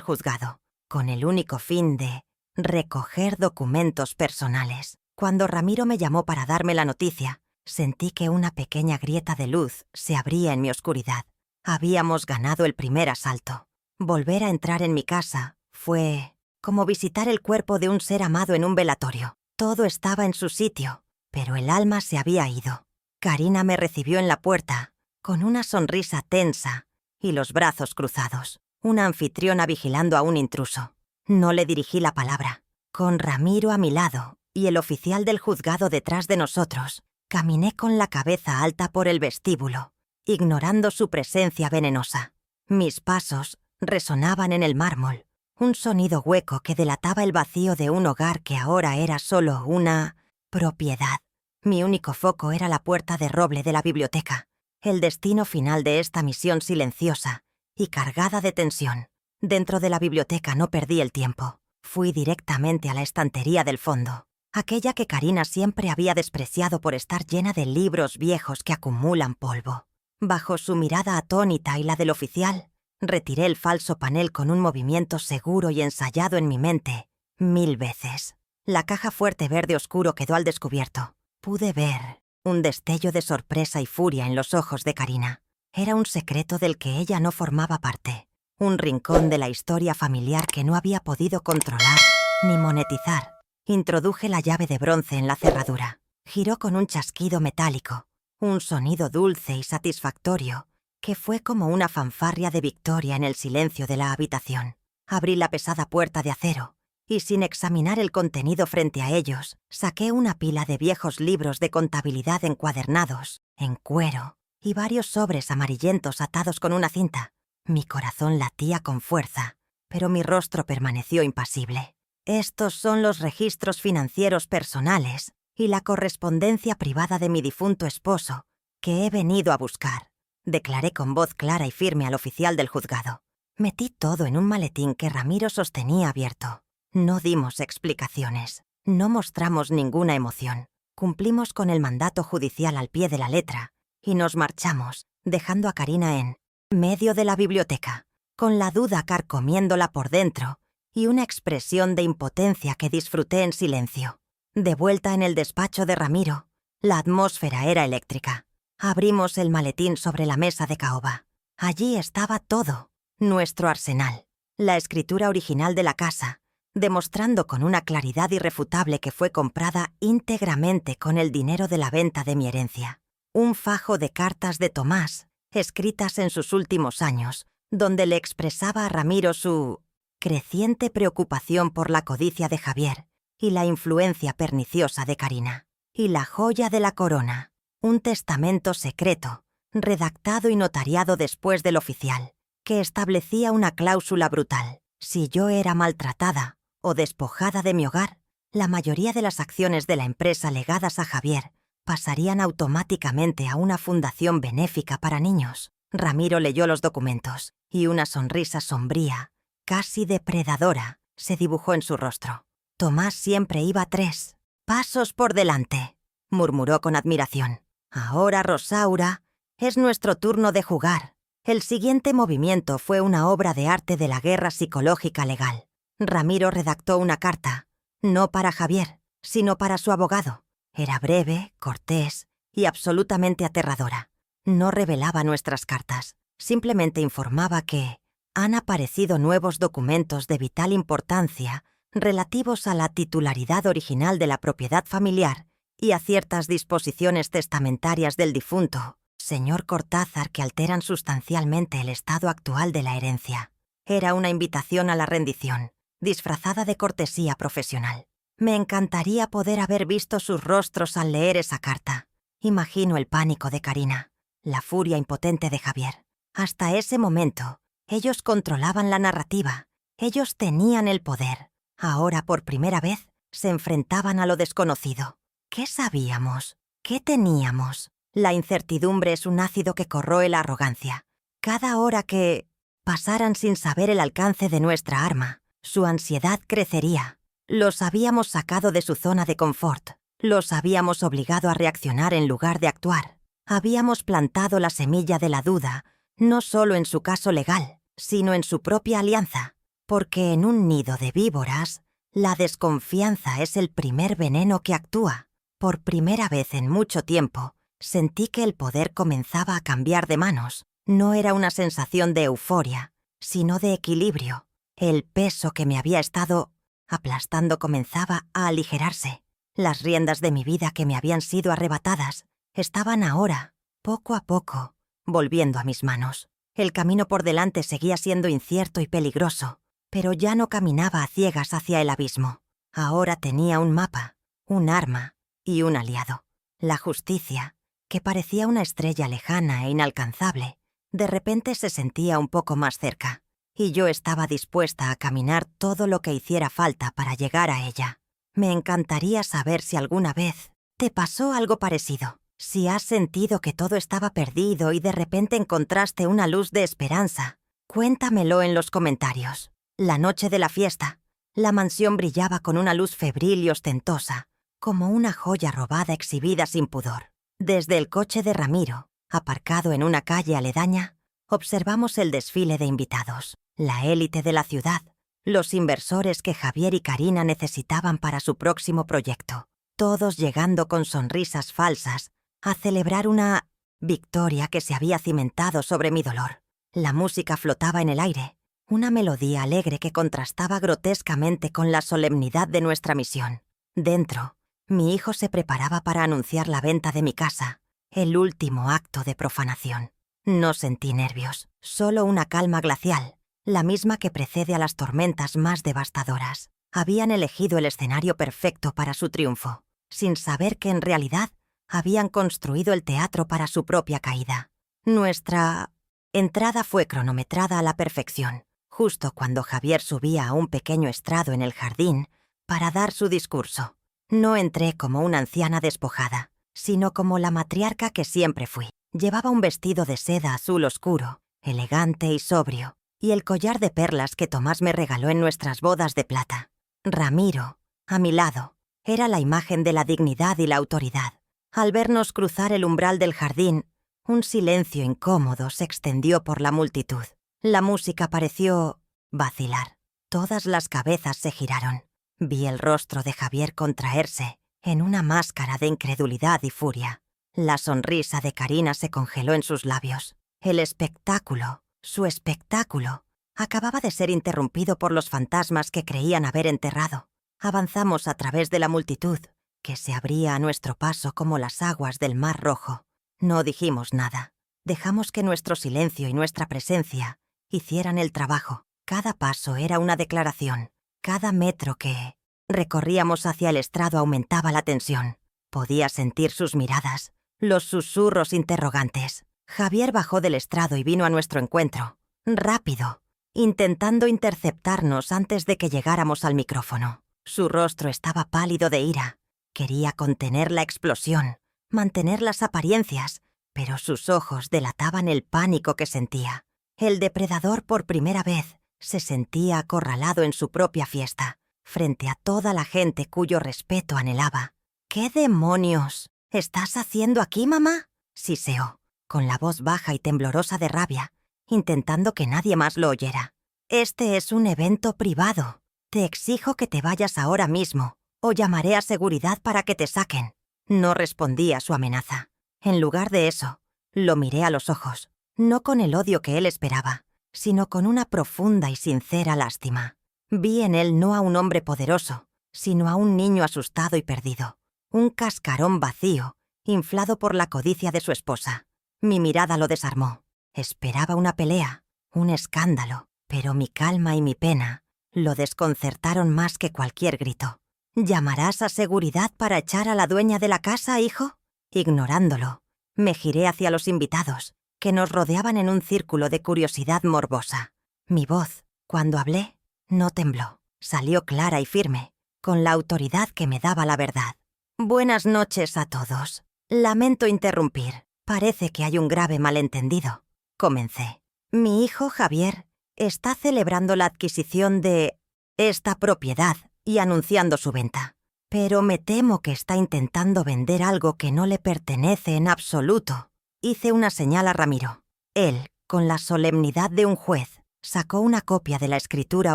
juzgado, con el único fin de recoger documentos personales. Cuando Ramiro me llamó para darme la noticia, sentí que una pequeña grieta de luz se abría en mi oscuridad. Habíamos ganado el primer asalto. Volver a entrar en mi casa fue como visitar el cuerpo de un ser amado en un velatorio. Todo estaba en su sitio, pero el alma se había ido. Karina me recibió en la puerta, con una sonrisa tensa y los brazos cruzados, una anfitriona vigilando a un intruso. No le dirigí la palabra. Con Ramiro a mi lado y el oficial del juzgado detrás de nosotros, caminé con la cabeza alta por el vestíbulo, ignorando su presencia venenosa. Mis pasos resonaban en el mármol, un sonido hueco que delataba el vacío de un hogar que ahora era solo una propiedad. Mi único foco era la puerta de roble de la biblioteca, el destino final de esta misión silenciosa y cargada de tensión. Dentro de la biblioteca no perdí el tiempo. Fui directamente a la estantería del fondo, aquella que Karina siempre había despreciado por estar llena de libros viejos que acumulan polvo. Bajo su mirada atónita y la del oficial, Retiré el falso panel con un movimiento seguro y ensayado en mi mente 1000 veces. La caja fuerte verde oscuro quedó al descubierto. Pude ver un destello de sorpresa y furia en los ojos de Karina. Era un secreto del que ella no formaba parte. Un rincón de la historia familiar que no había podido controlar ni monetizar. Introduje la llave de bronce en la cerradura. Giró con un chasquido metálico, un sonido dulce y satisfactorio, que fue como una fanfarria de victoria en el silencio de la habitación. Abrí la pesada puerta de acero y, sin examinar el contenido frente a ellos, saqué una pila de viejos libros de contabilidad encuadernados, en cuero, y varios sobres amarillentos atados con una cinta. Mi corazón latía con fuerza, pero mi rostro permaneció impasible. Estos son los registros financieros personales y la correspondencia privada de mi difunto esposo, que he venido a buscar, declaré con voz clara y firme al oficial del juzgado. Metí todo en un maletín que Ramiro sostenía abierto. No dimos explicaciones, no mostramos ninguna emoción. Cumplimos con el mandato judicial al pie de la letra y nos marchamos, dejando a Karina en medio de la biblioteca, con la duda carcomiéndola por dentro y una expresión de impotencia que disfruté en silencio. De vuelta en el despacho de Ramiro, la atmósfera era eléctrica. Abrimos el maletín sobre la mesa de caoba. Allí estaba todo, nuestro arsenal, la escritura original de la casa, demostrando con una claridad irrefutable que fue comprada íntegramente con el dinero de la venta de mi herencia. Un fajo de cartas de Tomás, escritas en sus últimos años, donde le expresaba a Ramiro su creciente preocupación por la codicia de Javier y la influencia perniciosa de Karina. Y la joya de la corona, un testamento secreto, redactado y notariado después del oficial, que establecía una cláusula brutal. Si yo era maltratada o despojada de mi hogar, la mayoría de las acciones de la empresa legadas a Javier pasarían automáticamente a una fundación benéfica para niños. Ramiro leyó los documentos y una sonrisa sombría, casi depredadora, se dibujó en su rostro. Tomás siempre iba 3 pasos por delante, murmuró con admiración. Ahora, Rosaura, es nuestro turno de jugar. El siguiente movimiento fue una obra de arte de la guerra psicológica legal. Ramiro redactó una carta, no para Javier, sino para su abogado. Era breve, cortés y absolutamente aterradora. No revelaba nuestras cartas, simplemente informaba que han aparecido nuevos documentos de vital importancia relativos a la titularidad original de la propiedad familiar y a ciertas disposiciones testamentarias del difunto, señor Cortázar, que alteran sustancialmente el estado actual de la herencia. Era una invitación a la rendición, disfrazada de cortesía profesional. Me encantaría poder haber visto sus rostros al leer esa carta. Imagino el pánico de Karina, la furia impotente de Javier. Hasta ese momento, ellos controlaban la narrativa, ellos tenían el poder. Ahora, por primera vez, se enfrentaban a lo desconocido. ¿Qué sabíamos? ¿Qué teníamos? La incertidumbre es un ácido que corroe la arrogancia. Cada hora que pasaran sin saber el alcance de nuestra arma, su ansiedad crecería. Los habíamos sacado de su zona de confort. Los habíamos obligado a reaccionar en lugar de actuar. Habíamos plantado la semilla de la duda, no solo en su caso legal, sino en su propia alianza. Porque en un nido de víboras, la desconfianza es el primer veneno que actúa. Por primera vez en mucho tiempo, sentí que el poder comenzaba a cambiar de manos. No era una sensación de euforia, sino de equilibrio. El peso que me había estado aplastando comenzaba a aligerarse. Las riendas de mi vida que me habían sido arrebatadas estaban ahora, poco a poco, volviendo a mis manos. El camino por delante seguía siendo incierto y peligroso, pero ya no caminaba a ciegas hacia el abismo. Ahora tenía un mapa, un arma y un aliado. La justicia, que parecía una estrella lejana e inalcanzable, de repente se sentía un poco más cerca, y yo estaba dispuesta a caminar todo lo que hiciera falta para llegar a ella. Me encantaría saber si alguna vez te pasó algo parecido, si has sentido que todo estaba perdido y de repente encontraste una luz de esperanza. Cuéntamelo en los comentarios. La noche de la fiesta, la mansión brillaba con una luz febril y ostentosa, como una joya robada exhibida sin pudor. Desde el coche de Ramiro, aparcado en una calle aledaña, Observamos el desfile de invitados, la élite de la ciudad, los inversores que Javier y Karina necesitaban para su próximo proyecto, todos llegando con sonrisas falsas a celebrar una victoria que se había cimentado sobre mi dolor. La música flotaba en el aire, una melodía alegre que contrastaba grotescamente con la solemnidad de nuestra misión. Dentro, mi hijo se preparaba para anunciar la venta de mi casa, el último acto de profanación. No sentí nervios, solo una calma glacial, la misma que precede a las tormentas más devastadoras. Habían elegido el escenario perfecto para su triunfo, sin saber que en realidad habían construido el teatro para su propia caída. Nuestra entrada fue cronometrada a la perfección, justo cuando Javier subía a un pequeño estrado en el jardín para dar su discurso. No entré como una anciana despojada, sino como la matriarca que siempre fui. Llevaba un vestido de seda azul oscuro, elegante y sobrio, y el collar de perlas que Tomás me regaló en nuestras bodas de plata. Ramiro, a mi lado, era la imagen de la dignidad y la autoridad. Al vernos cruzar el umbral del jardín, un silencio incómodo se extendió por la multitud. La música pareció vacilar. Todas las cabezas se giraron. Vi el rostro de Javier contraerse en una máscara de incredulidad y furia. La sonrisa de Karina se congeló en sus labios. El espectáculo, su espectáculo, acababa de ser interrumpido por los fantasmas que creían haber enterrado. Avanzamos a través de la multitud, que se abría a nuestro paso como las aguas del Mar Rojo. No dijimos nada. Dejamos que nuestro silencio y nuestra presencia hicieran el trabajo. Cada paso era una declaración. Cada metro que recorríamos hacia el estrado aumentaba la tensión. Podía sentir sus miradas, los susurros interrogantes. Javier bajó del estrado y vino a nuestro encuentro, rápido, intentando interceptarnos antes de que llegáramos al micrófono. Su rostro estaba pálido de ira. Quería contener la explosión, mantener las apariencias, pero sus ojos delataban el pánico que sentía. El depredador por primera vez se sentía acorralado en su propia fiesta, frente a toda la gente cuyo respeto anhelaba. ¿Qué demonios estás haciendo aquí, mamá?, siseó, con la voz baja y temblorosa de rabia, intentando que nadie más lo oyera. Este es un evento privado. Te exijo que te vayas ahora mismo, o llamaré a seguridad para que te saquen. No respondí a su amenaza. En lugar de eso, lo miré a los ojos, no con el odio que él esperaba, sino con una profunda y sincera lástima. Vi en él no a un hombre poderoso, sino a un niño asustado y perdido, un cascarón vacío, inflado por la codicia de su esposa. Mi mirada lo desarmó. Esperaba una pelea, un escándalo, pero mi calma y mi pena lo desconcertaron más que cualquier grito. ¿Llamarás a seguridad para echar a la dueña de la casa, hijo? Ignorándolo, me giré hacia los invitados, que nos rodeaban en un círculo de curiosidad morbosa. Mi voz, cuando hablé, no tembló. Salió clara y firme, con la autoridad que me daba la verdad. Buenas noches a todos. Lamento interrumpir. Parece que hay un grave malentendido. Comencé. Mi hijo Javier está celebrando la adquisición de esta propiedad y anunciando su venta. Pero me temo que está intentando vender algo que no le pertenece en absoluto. Hice una señal a Ramiro. Él, con la solemnidad de un juez, sacó una copia de la escritura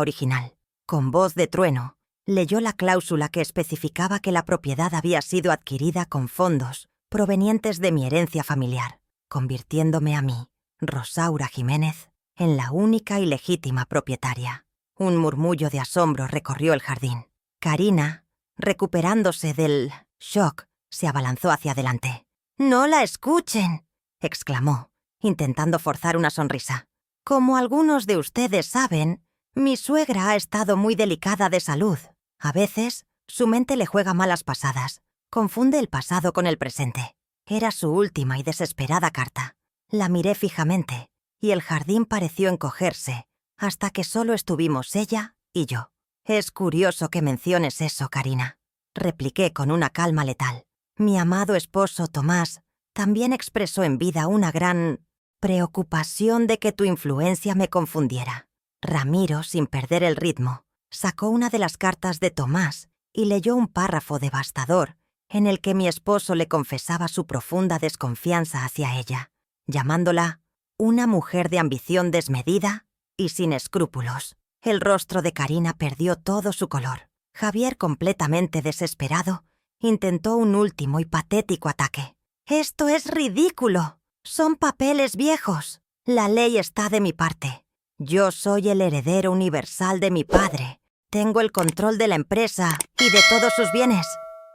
original. Con voz de trueno, leyó la cláusula que especificaba que la propiedad había sido adquirida con fondos provenientes de mi herencia familiar, convirtiéndome a mí, Rosaura Jiménez, en la única y legítima propietaria. Un murmullo de asombro recorrió el jardín. Karina, recuperándose del shock, se abalanzó hacia adelante. «¡No la escuchen!», exclamó, intentando forzar una sonrisa. «Como algunos de ustedes saben, mi suegra ha estado muy delicada de salud. A veces, su mente le juega malas pasadas. Confunde el pasado con el presente. Era su última y desesperada carta. La miré fijamente, y el jardín pareció encogerse, hasta que solo estuvimos ella y yo. «Es curioso que menciones eso, Karina», repliqué con una calma letal. «Mi amado esposo, Tomás, también expresó en vida una gran preocupación de que tu influencia me confundiera». Ramiro, sin perder el ritmo, sacó una de las cartas de Tomás y leyó un párrafo devastador en el que mi esposo le confesaba su profunda desconfianza hacia ella, llamándola Una mujer de ambición desmedida y sin escrúpulos. El rostro de Karina perdió todo su color. Javier, completamente desesperado, intentó un último y patético ataque. «¡Esto es ridículo! Son papeles viejos. La ley está de mi parte. Yo soy el heredero universal de mi padre. Tengo el control de la empresa y de todos sus bienes»,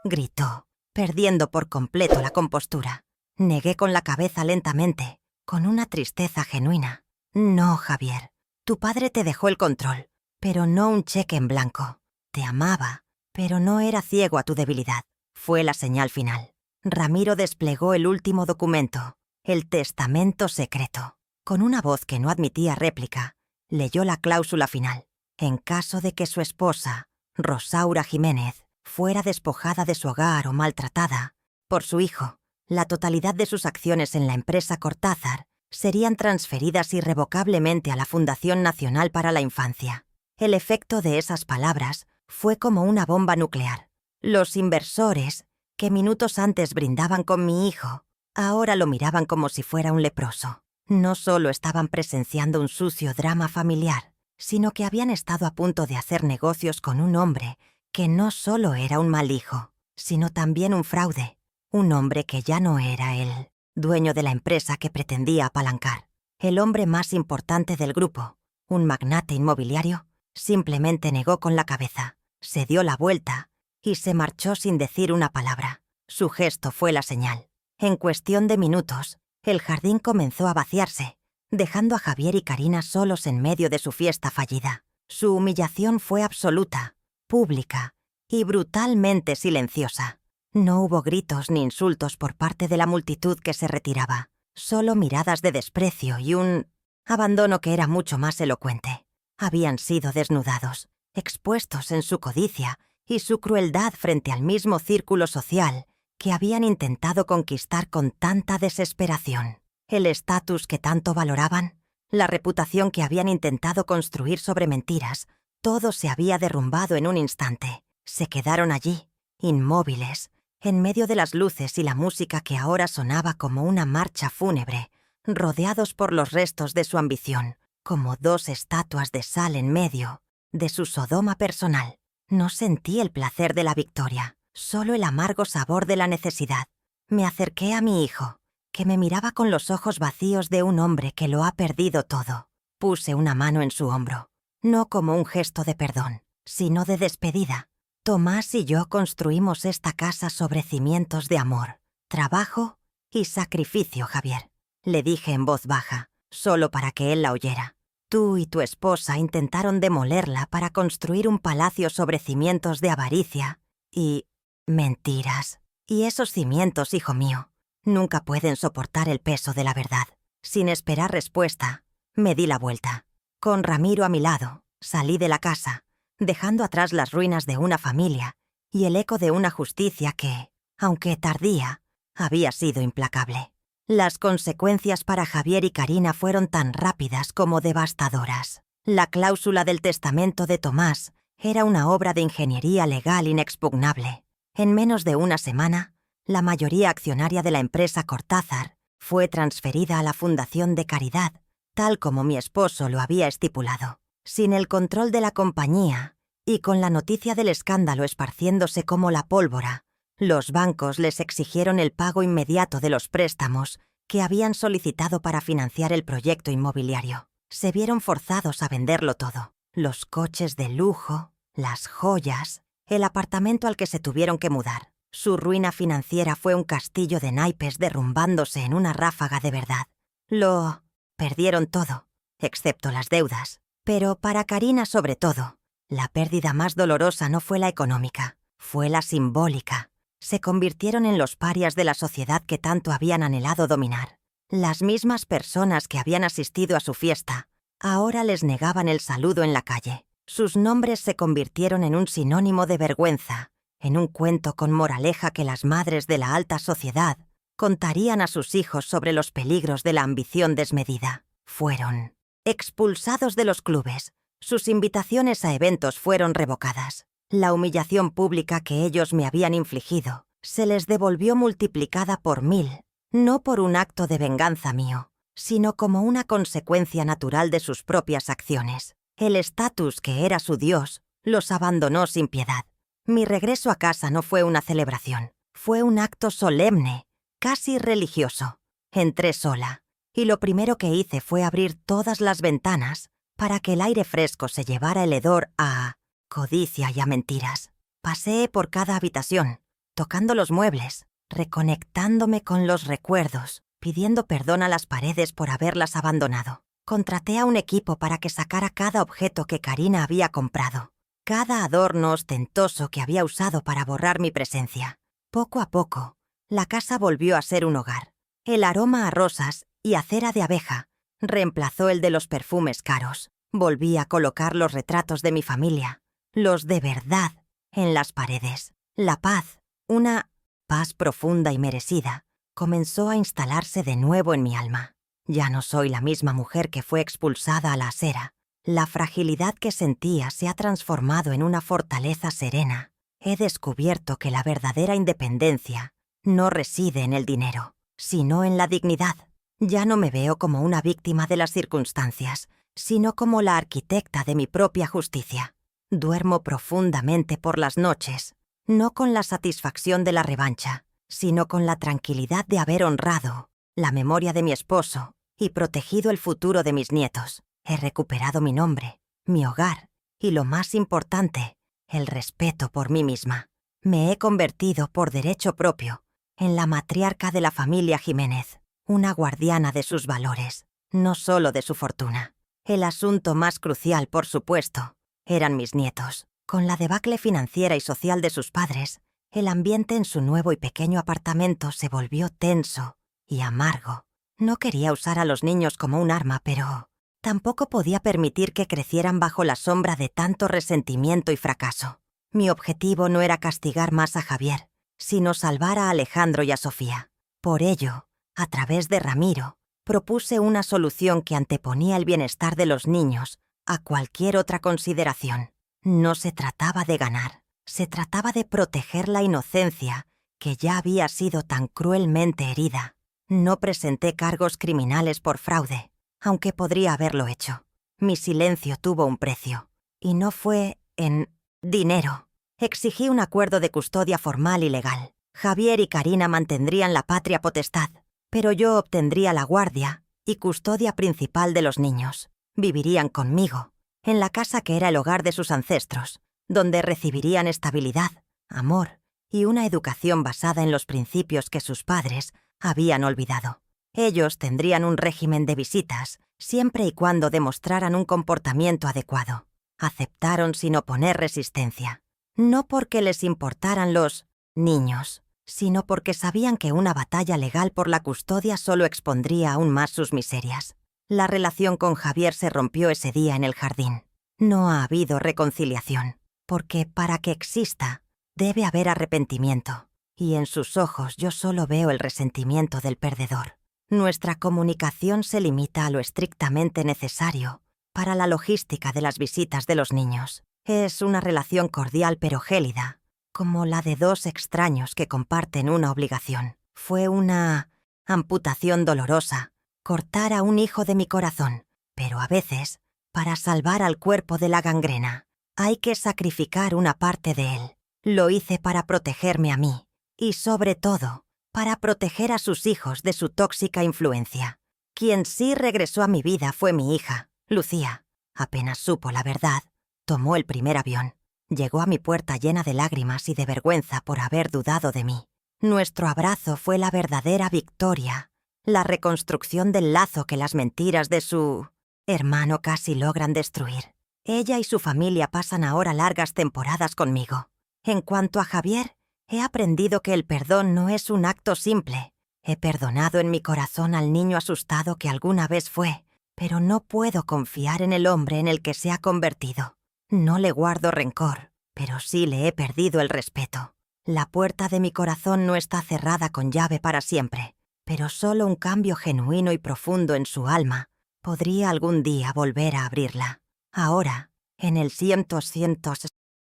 gritó, perdiendo por completo la compostura. Negué con la cabeza lentamente, con una tristeza genuina. «No, Javier. Tu padre te dejó el control, pero no un cheque en blanco. Te amaba, pero no era ciego a tu debilidad». Fue la señal final. Ramiro desplegó el último documento, el testamento secreto. Con una voz que no admitía réplica, leyó la cláusula final. En caso de que su esposa, Rosaura Jiménez, fuera despojada de su hogar o maltratada por su hijo, la totalidad de sus acciones en la empresa Cortázar serían transferidas irrevocablemente a la Fundación Nacional para la Infancia. El efecto de esas palabras fue como una bomba nuclear. Los inversores, que minutos antes brindaban con mi hijo, ahora lo miraban como si fuera un leproso. No solo estaban presenciando un sucio drama familiar, sino que habían estado a punto de hacer negocios con un hombre que no solo era un mal hijo, sino también un fraude. Un hombre que ya no era el dueño de la empresa que pretendía apalancar. El hombre más importante del grupo, un magnate inmobiliario, simplemente negó con la cabeza, se dio la vuelta y se marchó sin decir una palabra. Su gesto fue la señal. En cuestión de minutos, el jardín comenzó a vaciarse, dejando a Javier y Karina solos en medio de su fiesta fallida. Su humillación fue absoluta, pública y brutalmente silenciosa. No hubo gritos ni insultos por parte de la multitud que se retiraba, solo miradas de desprecio y un abandono que era mucho más elocuente. Habían sido desnudados, expuestos en su codicia y su crueldad frente al mismo círculo social que habían intentado conquistar con tanta desesperación. El estatus que tanto valoraban, la reputación que habían intentado construir sobre mentiras, todo se había derrumbado en un instante. Se quedaron allí, inmóviles, en medio de las luces y la música que ahora sonaba como una marcha fúnebre, rodeados por los restos de su ambición, como dos estatuas de sal en medio de su Sodoma personal. No sentí el placer de la victoria, solo el amargo sabor de la necesidad. Me acerqué a mi hijo, que me miraba con los ojos vacíos de un hombre que lo ha perdido todo. Puse una mano en su hombro, no como un gesto de perdón, sino de despedida. Tomás y yo construimos esta casa sobre cimientos de amor, trabajo y sacrificio, Javier. Le dije en voz baja, solo para que él la oyera. Tú y tu esposa intentaron demolerla para construir un palacio sobre cimientos de avaricia y mentiras. Y esos cimientos, hijo mío, nunca pueden soportar el peso de la verdad. Sin esperar respuesta, me di la vuelta. Con Ramiro a mi lado, salí de la casa, dejando atrás las ruinas de una familia y el eco de una justicia que, aunque tardía, había sido implacable. Las consecuencias para Javier y Karina fueron tan rápidas como devastadoras. La cláusula del testamento de Tomás era una obra de ingeniería legal inexpugnable. En menos de una semana, la mayoría accionaria de la empresa Cortázar fue transferida a la Fundación de Caridad, tal como mi esposo lo había estipulado. Sin el control de la compañía y con la noticia del escándalo esparciéndose como la pólvora, los bancos les exigieron el pago inmediato de los préstamos que habían solicitado para financiar el proyecto inmobiliario. Se vieron forzados a venderlo todo: los coches de lujo, las joyas, el apartamento al que se tuvieron que mudar. Su ruina financiera fue un castillo de naipes derrumbándose en una ráfaga de verdad. Lo perdieron todo, excepto las deudas. Pero para Karina, sobre todo, la pérdida más dolorosa no fue la económica, fue la simbólica. Se convirtieron en los parias de la sociedad que tanto habían anhelado dominar. Las mismas personas que habían asistido a su fiesta ahora les negaban el saludo en la calle. Sus nombres se convirtieron en un sinónimo de vergüenza, en un cuento con moraleja que las madres de la alta sociedad contarían a sus hijos sobre los peligros de la ambición desmedida. Fueron expulsados de los clubes. Sus invitaciones a eventos fueron revocadas. La humillación pública que ellos me habían infligido se les devolvió multiplicada por 1000, no por un acto de venganza mío, sino como una consecuencia natural de sus propias acciones. El estatus que era su Dios los abandonó sin piedad. Mi regreso a casa no fue una celebración, fue un acto solemne, casi religioso. Entré sola, y lo primero que hice fue abrir todas las ventanas para que el aire fresco se llevara el hedor a codicia y a mentiras. Pasé por cada habitación, tocando los muebles, reconectándome con los recuerdos, pidiendo perdón a las paredes por haberlas abandonado. Contraté a un equipo para que sacara cada objeto que Karina había comprado, cada adorno ostentoso que había usado para borrar mi presencia. Poco a poco, la casa volvió a ser un hogar. El aroma a rosas y a cera de abeja reemplazó el de los perfumes caros. Volví a colocar los retratos de mi familia, los de verdad, en las paredes. La paz, una paz profunda y merecida, comenzó a instalarse de nuevo en mi alma. Ya no soy la misma mujer que fue expulsada a la acera. La fragilidad que sentía se ha transformado en una fortaleza serena. He descubierto que la verdadera independencia no reside en el dinero, sino en la dignidad. Ya no me veo como una víctima de las circunstancias, sino como la arquitecta de mi propia justicia. Duermo profundamente por las noches, no con la satisfacción de la revancha, sino con la tranquilidad de haber honrado la memoria de mi esposo y protegido el futuro de mis nietos. He recuperado mi nombre, mi hogar y, lo más importante, el respeto por mí misma. Me he convertido por derecho propio en la matriarca de la familia Jiménez, una guardiana de sus valores, no solo de su fortuna. El asunto más crucial, por supuesto, eran mis nietos. Con la debacle financiera y social de sus padres, el ambiente en su nuevo y pequeño apartamento se volvió tenso y amargo. No quería usar a los niños como un arma, pero tampoco podía permitir que crecieran bajo la sombra de tanto resentimiento y fracaso. Mi objetivo no era castigar más a Javier, sino salvar a Alejandro y a Sofía. Por ello, a través de Ramiro, propuse una solución que anteponía el bienestar de los niños a cualquier otra consideración. No se trataba de ganar, se trataba de proteger la inocencia que ya había sido tan cruelmente herida. No presenté cargos criminales por fraude, aunque podría haberlo hecho. Mi silencio tuvo un precio, y no fue en dinero. Exigí un acuerdo de custodia formal y legal. Javier y Karina mantendrían la patria potestad, pero yo obtendría la guardia y custodia principal de los niños. Vivirían conmigo, en la casa que era el hogar de sus ancestros, donde recibirían estabilidad, amor y una educación basada en los principios que sus padres habían olvidado. Ellos tendrían un régimen de visitas, siempre y cuando demostraran un comportamiento adecuado. Aceptaron sin oponer resistencia, no porque les importaran los niños, sino porque sabían que una batalla legal por la custodia solo expondría aún más sus miserias. La relación con Javier se rompió ese día en el jardín. No ha habido reconciliación, porque para que exista, debe haber arrepentimiento, y en sus ojos yo solo veo el resentimiento del perdedor. Nuestra comunicación se limita a lo estrictamente necesario para la logística de las visitas de los niños. Es una relación cordial pero gélida, como la de dos extraños que comparten una obligación. Fue una amputación dolorosa, cortar a un hijo de mi corazón, pero a veces, para salvar al cuerpo de la gangrena, hay que sacrificar una parte de él. Lo hice para protegerme a mí, y sobre todo, para proteger a sus hijos de su tóxica influencia. Quien sí regresó a mi vida fue mi hija, Lucía. Apenas supo la verdad, tomó el primer avión. Llegó a mi puerta llena de lágrimas y de vergüenza por haber dudado de mí. Nuestro abrazo fue la verdadera victoria, la reconstrucción del lazo que las mentiras de su hermano casi logran destruir. Ella y su familia pasan ahora largas temporadas conmigo. En cuanto a Javier, he aprendido que el perdón no es un acto simple. He perdonado en mi corazón al niño asustado que alguna vez fue, pero no puedo confiar en el hombre en el que se ha convertido. No le guardo rencor, pero sí le he perdido el respeto. La puerta de mi corazón no está cerrada con llave para siempre, pero solo un cambio genuino y profundo en su alma podría algún día volver a abrirla. Ahora, en el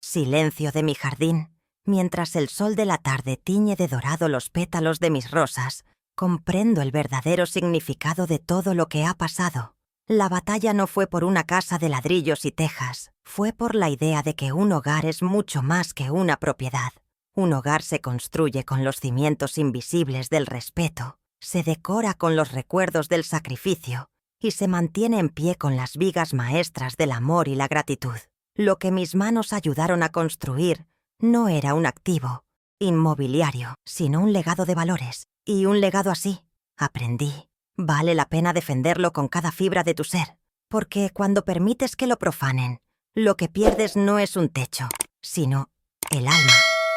silencio de mi jardín, mientras el sol de la tarde tiñe de dorado los pétalos de mis rosas, Comprendo el verdadero significado de todo lo que ha pasado. La batalla no fue por una casa de ladrillos y tejas, fue por la idea de que un hogar es mucho más que una propiedad. Un hogar se construye con los cimientos invisibles del respeto, se decora con los recuerdos del sacrificio y se mantiene en pie con las vigas maestras del amor y la gratitud. Lo que mis manos ayudaron a construir no era un activo inmobiliario, sino un legado de valores. Y un legado así, aprendí, vale la pena defenderlo con cada fibra de tu ser, porque cuando permites que lo profanen, lo que pierdes no es un techo, sino el alma.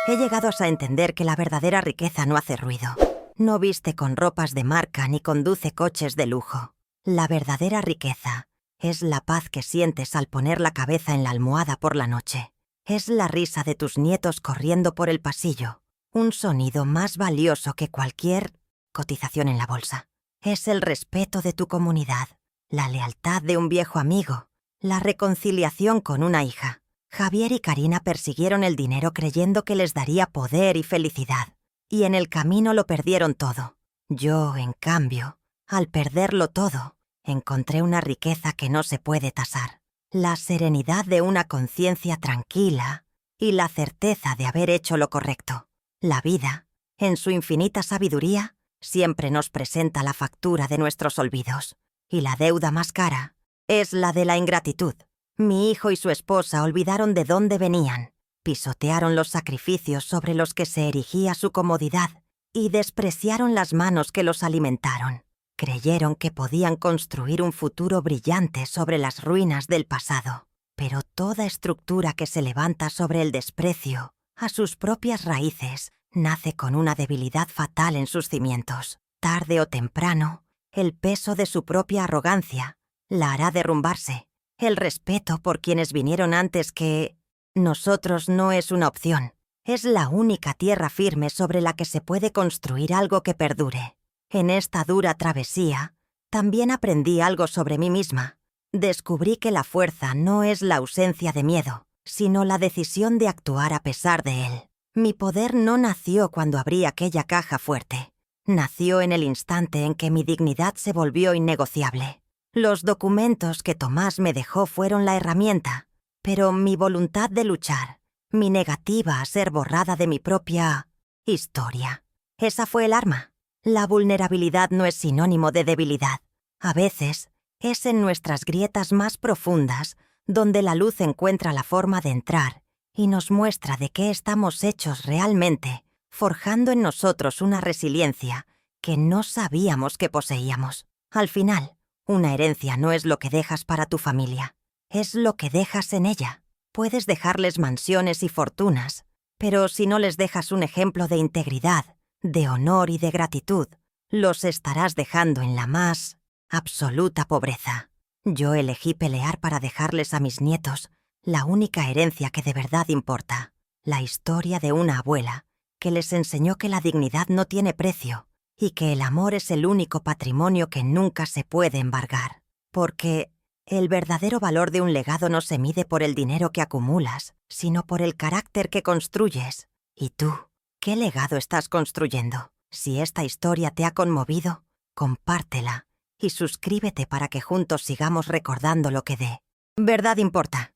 He llegado a entender que la verdadera riqueza no hace ruido, no viste con ropas de marca ni conduce coches de lujo. La verdadera riqueza es la paz que sientes al poner la cabeza en la almohada por la noche. Es la risa de tus nietos corriendo por el pasillo. Un sonido más valioso que cualquier cotización en la bolsa. Es el respeto de tu comunidad, la lealtad de un viejo amigo, la reconciliación con una hija. Javier y Karina persiguieron el dinero creyendo que les daría poder y felicidad, y en el camino lo perdieron todo. Yo, en cambio, al perderlo todo, encontré una riqueza que no se puede tasar. La serenidad de una conciencia tranquila y la certeza de haber hecho lo correcto. La vida, en su infinita sabiduría, siempre nos presenta la factura de nuestros olvidos, y la deuda más cara es la de la ingratitud. Mi hijo y su esposa olvidaron de dónde venían, pisotearon los sacrificios sobre los que se erigía su comodidad y despreciaron las manos que los alimentaron. Creyeron que podían construir un futuro brillante sobre las ruinas del pasado, pero toda estructura que se levanta sobre el desprecio a sus propias raíces, nace con una debilidad fatal en sus cimientos. Tarde o temprano, el peso de su propia arrogancia la hará derrumbarse. El respeto por quienes vinieron antes que nosotros no es una opción. Es la única tierra firme sobre la que se puede construir algo que perdure. En esta dura travesía, también aprendí algo sobre mí misma. Descubrí que la fuerza no es la ausencia de miedo, sino la decisión de actuar a pesar de él. Mi poder no nació cuando abrí aquella caja fuerte. Nació en el instante en que mi dignidad se volvió innegociable. Los documentos que Tomás me dejó fueron la herramienta, pero mi voluntad de luchar, mi negativa a ser borrada de mi propia historia, esa fue el arma. La vulnerabilidad no es sinónimo de debilidad. A veces, es en nuestras grietas más profundas donde la luz encuentra la forma de entrar y nos muestra de qué estamos hechos realmente, forjando en nosotros una resiliencia que no sabíamos que poseíamos. Al final, una herencia no es lo que dejas para tu familia, es lo que dejas en ella. Puedes dejarles mansiones y fortunas, pero si no les dejas un ejemplo de integridad, de honor y de gratitud, los estarás dejando en la más absoluta pobreza. Yo elegí pelear para dejarles a mis nietos la única herencia que de verdad importa, la historia de una abuela que les enseñó que la dignidad no tiene precio y que el amor es el único patrimonio que nunca se puede embargar. Porque el verdadero valor de un legado no se mide por el dinero que acumulas, sino por el carácter que construyes. ¿Y tú? ¿Qué legado estás construyendo? Si esta historia te ha conmovido, compártela y suscríbete para que juntos sigamos recordando lo que de verdad importa.